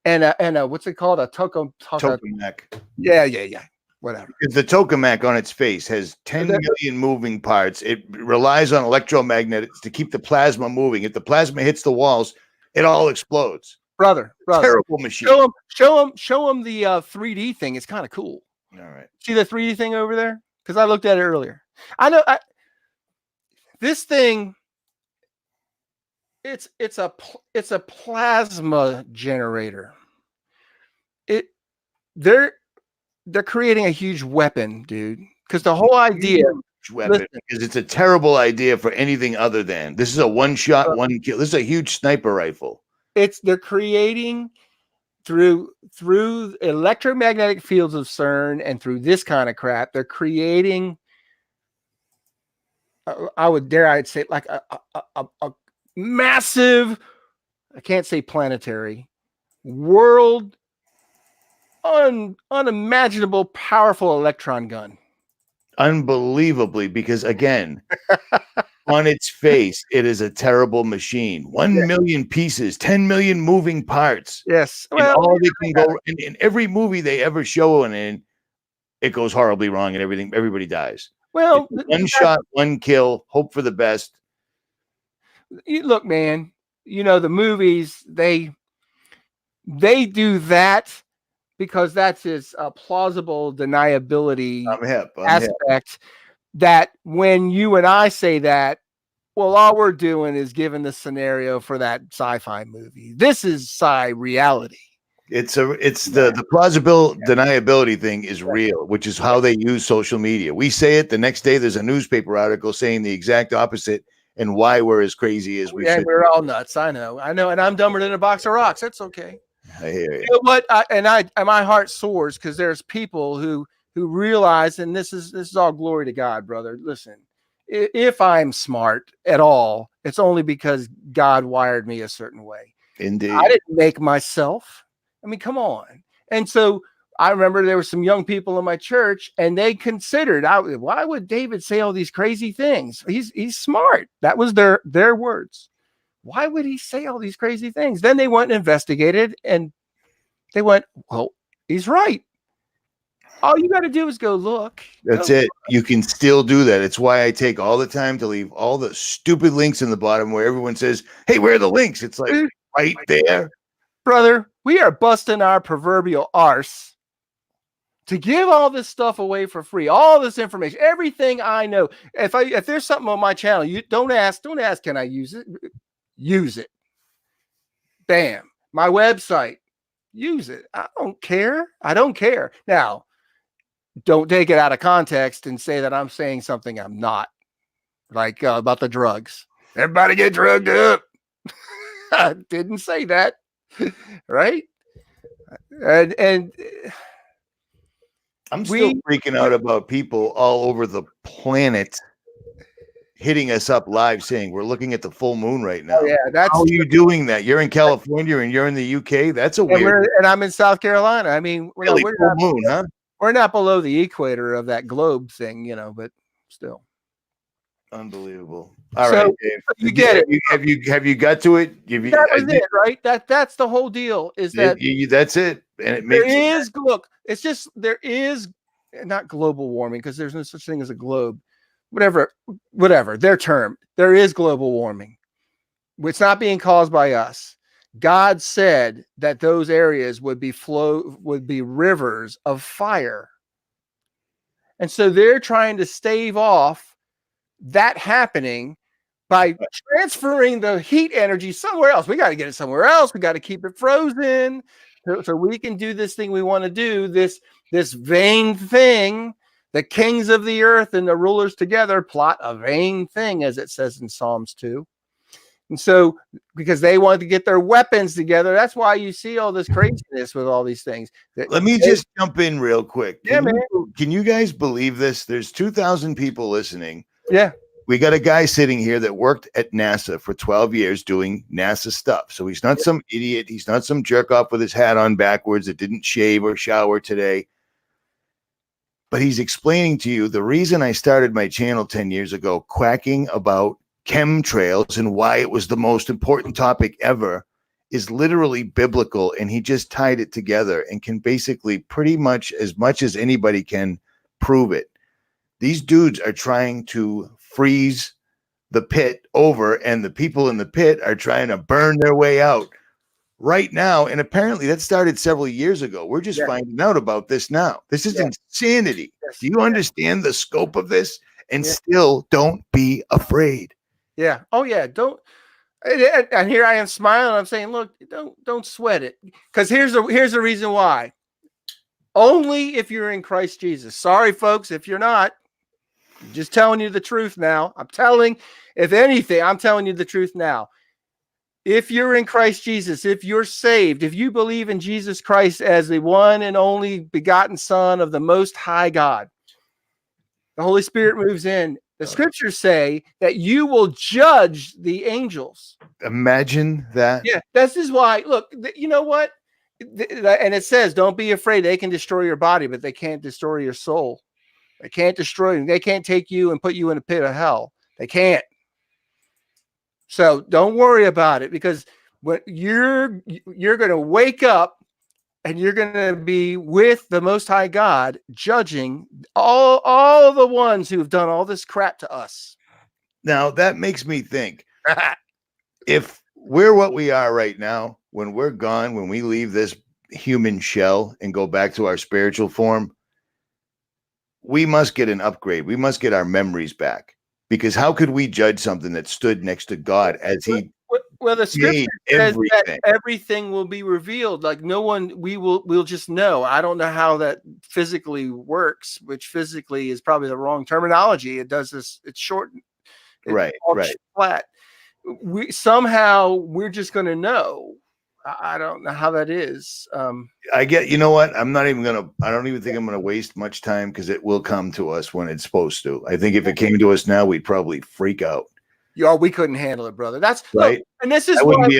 and a what's it called? A tokamak. Yeah. Whatever. The tokamak on its face has 10 million moving parts. It relies on electromagnetics to keep the plasma moving. If the plasma hits the walls, it all explodes. Brother. Terrible machine. Show them the 3D thing. It's kind of cool. All right. See the 3D thing over there? Because I looked at it earlier. I know this thing. It's a plasma generator. They're creating a huge weapon, dude. Because the whole idea, weapon, because it's a terrible idea for anything other than this is a one shot, one kill. This is a huge sniper rifle. They're creating through electromagnetic fields of CERN and through this kind of crap. They're creating, I'd say, like a massive, I can't say planetary, world, unimaginable, powerful electron gun. Unbelievably, because again, on its face, it is a terrible machine. 1 million pieces, 10 million moving parts. Yes. Well, and all they can go in every movie they ever show, and it goes horribly wrong, and everybody dies. Well, one shot, one kill, hope for the best. Look, man, the movies, they do that because that's its plausible deniability aspect. That when you and I say that, well, all we're doing is giving the scenario for that sci-fi movie. This is sci reality. It's the plausible deniability thing is real, which is how they use social media. We say it, the next day there's a newspaper article saying the exact opposite, and why we're as crazy as we should. We're all nuts. I know, and I'm dumber than a box of rocks. That's okay. I hear you. You know what? My heart soars because there's people who realize, and this is all glory to God, brother. Listen, if I'm smart at all, it's only because God wired me a certain way. Indeed. I didn't make myself. I mean, come on. And so I remember there were some young people in my church, and they considered, why would David say all these crazy things? He's smart. That was their words. Why would he say all these crazy things? Then they went and investigated, and they went, well, he's right. All you got to do is go look. That's it. You can still do that. It's why I take all the time to leave all the stupid links in the bottom where everyone says, hey, where are the links? It's like right there. Brother, we are busting our proverbial arse to give all this stuff away for free, all this information, everything I know. If there's something on my channel, you don't ask, can I use it? Use it. Bam. My website, use it. I don't care. I don't care. Now, don't take it out of context and say that I'm saying something I'm not, like about the drugs. Everybody get drugged up. I didn't say that, right? And I'm still freaking out about people all over the planet hitting us up live saying we're looking at the full moon right now. Oh, yeah, how are you doing that? You're in California and you're in the UK. That's a weird. And I'm in South Carolina. I mean, really full moon, huh? We're not below the equator of that globe thing, you know, but still. Unbelievable. All right, Dave. You get it. Have you got to it? That was it, right? That's the whole deal. Is that that's it? And it makes look. It's just there is not global warming because there's no such thing as a globe. Whatever their term. There is global warming. It's not being caused by us. God said that those areas would be rivers of fire, and so they're trying to stave off that happening by transferring the heat energy somewhere else. We got to get it somewhere else. We got to keep it frozen so we can do this thing we want to do, this vain thing. The kings of the earth and the rulers together plot a vain thing, as it says in Psalms 2. And so, because they want to get their weapons together, that's why you see all this craziness with all these things. Let me just jump in real quick. Can you guys believe this? There's 2,000 people listening. Yeah. We got a guy sitting here that worked at NASA for 12 years doing NASA stuff. So he's not some idiot. He's not some jerk off with his hat on backwards that didn't shave or shower today. But he's explaining to you the reason I started my channel 10 years ago, quacking about chemtrails and why it was the most important topic ever, is literally biblical. And he just tied it together and can basically pretty much as anybody can prove it. These dudes are trying to freeze the pit over, and the people in the pit are trying to burn their way out right now. And apparently that started several years ago. We're just finding out about this now. This is insanity. Do you understand the scope of this? And still don't be afraid. Yeah. Oh yeah. Don't. And here I am smiling. I'm saying, look, don't sweat it. Because here's the reason why. Only if you're in Christ Jesus. Sorry, folks, if you're not. I'm just telling you the truth now. If anything, I'm telling you the truth now. If you're in Christ Jesus, if you're saved, if you believe in Jesus Christ as the one and only begotten Son of the Most High God, the Holy Spirit moves in. The scriptures say that you will judge the angels. Imagine that. Yeah, this is why. Look, you know what? And it says, don't be afraid. They can destroy your body, but they can't destroy your soul. They can't destroy you. They can't take you and put you in a pit of hell. They can't. So don't worry about it, because when you're going to wake up and you're going to be with the Most High God, judging all the ones who have done all this crap to us. Now that makes me think, if we're what we are right now, when we're gone, when we leave this human shell and go back to our spiritual form, we must get an upgrade. We must get our memories back, because how could we judge something that stood next to God as he the scripture says that everything will be revealed. Like we'll just know. I don't know how that physically works, which physically is probably the wrong terminology. It does this. It's short. Right. Flat. We're just going to know. I don't know how that is. You know what? I don't even think I'm going to waste much time, because it will come to us when it's supposed to. I think if it came to us now, we'd probably freak out. We couldn't handle it, brother. That's right. Look, and this is I wouldn't be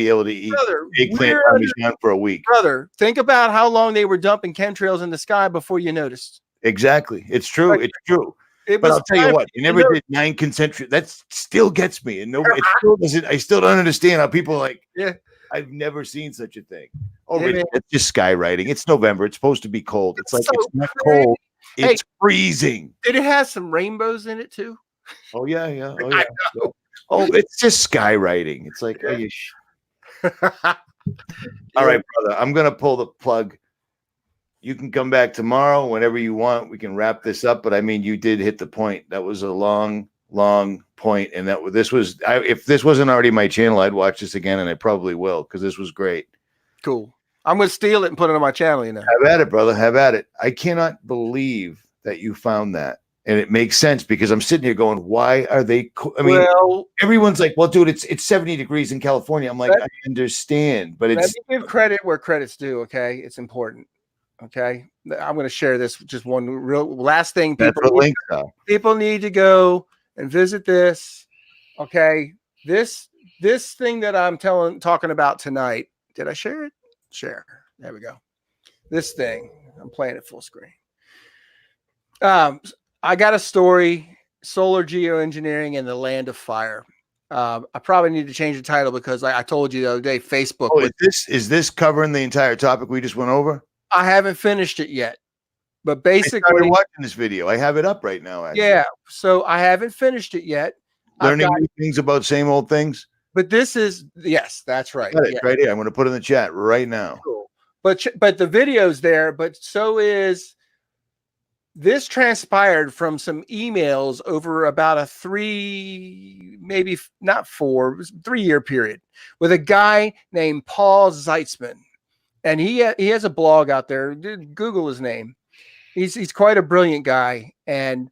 able to eat eggplant parmesan for a week. Brother, think about how long they were dumping chemtrails in the sky before you noticed. Exactly. It's true. Right. It's true. But I'll tell you what, you never did 9 concentric. That still gets me. And nobody, it still doesn't. I still don't understand how people are like, I've never seen such a thing. Oh, really? It's just skywriting. It's November. It's supposed to be cold. It's like, it's not cold. It's freezing. Did it have some rainbows in it too? Oh yeah. Oh yeah. Oh, it's just skywriting. It's like, all right, brother. I'm gonna pull the plug. you can come back tomorrow whenever you want. We can wrap this up. But I mean, you did hit the point. That was a long point, and if this wasn't already my channel, I'd watch this again, and I probably will because this was great. Cool. I'm gonna steal it and put it on my channel. You know, have at it, brother. Have at it. I cannot believe that you found that, and it makes sense because I'm sitting here going, "Why are they?" I mean, everyone's like, "Well, dude, it's 70 degrees in California." I'm like, I understand, but let me give credit where credit's due. Okay, it's important. Okay, I'm going to share this. Just one real last thing. People need to go and visit this. Okay, this thing that I'm talking about tonight. Did I share it? Share. There we go. This thing. I'm playing it full screen. I got a story: solar geoengineering in the land of fire. I probably need to change the title because I told you the other day, Facebook. Oh, is this covering the entire topic we just went over? I haven't finished it yet, but basically, I started watching this video. I have it up right now. Actually. Yeah, so I haven't finished it yet. Learning new things about same old things. But this is yes, that's right. Got it right here. I'm going to put it in the chat right now. Cool. But the video's there. But so is this transpired from some emails over about a 3, maybe not 4, 3-year period with a guy named 𝗏𝗍𝗍𝗍, and he has a blog out there. Google his name. He's quite a brilliant guy, and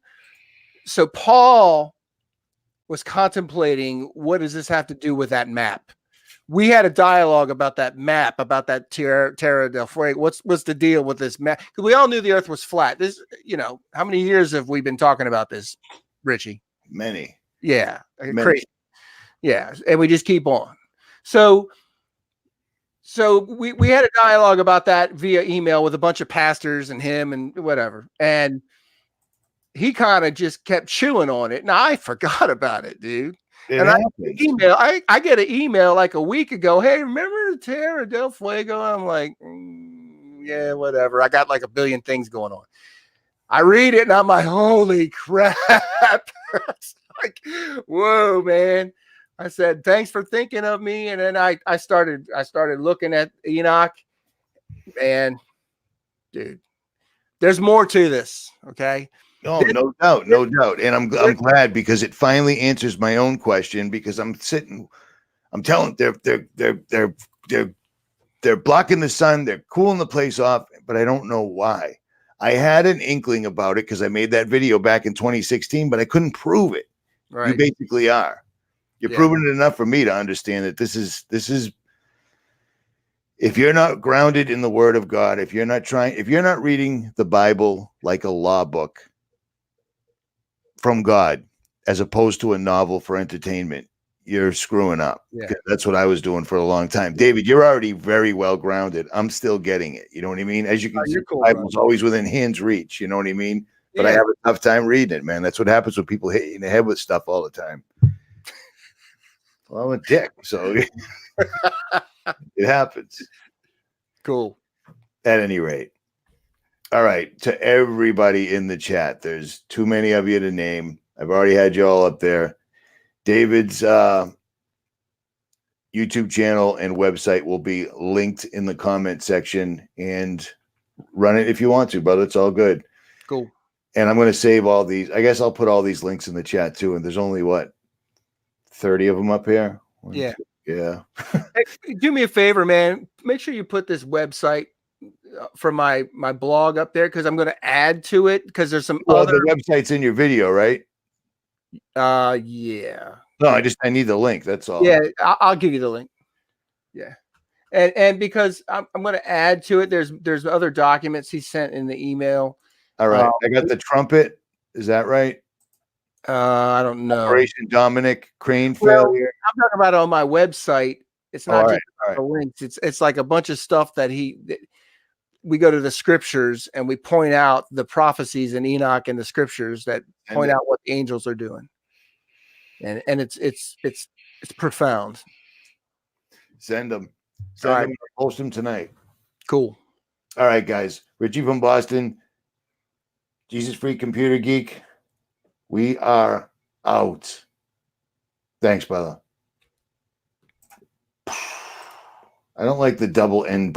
so Paul was contemplating, what does this have to do with that map? We had a dialogue about that map, about that Terra del Fuego. What's the deal with this map? Because we all knew the Earth was flat. This, how many years have we been talking about this, Richie? Many. Yeah, crazy. Yeah, and we just keep on. So we had a dialogue about that via email with a bunch of pastors and him and whatever. And he kind of just kept chewing on it. And I forgot about it, dude. I get an email like a week ago. Hey, remember Terra del Fuego? I'm like, yeah, whatever. I got like a billion things going on. I read it and I'm like, holy crap. It's like, whoa, man. I said, thanks for thinking of me. And then I started looking at Enoch, and dude, there's more to this. Okay. Oh, no doubt. And I'm glad because it finally answers my own question, because I'm telling they're blocking the sun. They're cooling the place off, but I don't know why. I had an inkling about it because I made that video back in 2016, but I couldn't prove it. Right. You basically are. You're proving it enough for me to understand that this is, if you're not grounded in the Word of God, if you're not reading the Bible like a law book from God, as opposed to a novel for entertainment, you're screwing up. Yeah. That's what I was doing for a long time. David, you're already very well grounded. I'm still getting it. You know what I mean? As you can see, the Bible's always within hand's reach. You know what I mean? But I have a tough time reading it, man. That's what happens when people hit you in the head with stuff all the time. Well, I'm a dick, so it happens. Cool. At any rate. All right. To everybody in the chat, there's too many of you to name. I've already had you all up there. David's YouTube channel and website will be linked in the comment section, and run it if you want to, brother. It's all good. Cool. And I'm going to save all these. I guess I'll put all these links in the chat too. And there's only 30 of them up here. Yeah. Yeah. Hey, do me a favor, man. Make sure you put this website for my blog up there, because I'm going to add to it, because there's some other. The website's in your video, right? Yeah. No, I need the link. That's all. Yeah, I'll give you the link. Yeah. And because I'm going to add to it, there's other documents he sent in the email. All right. I got the trumpet. Is that right? I don't know. Operation Dominic, crane failure. I'm talking about it on my website. It's not just the links. It's like a bunch of stuff that we go to the scriptures and we point out the prophecies in Enoch and the scriptures that point out what the angels are doing. And it's profound. Send them. Send them. Post them tonight. Cool. All right, guys. Richie from Boston. Jesus Freak Computer Geek. We are out. Thanks, brother. I don't like the double N.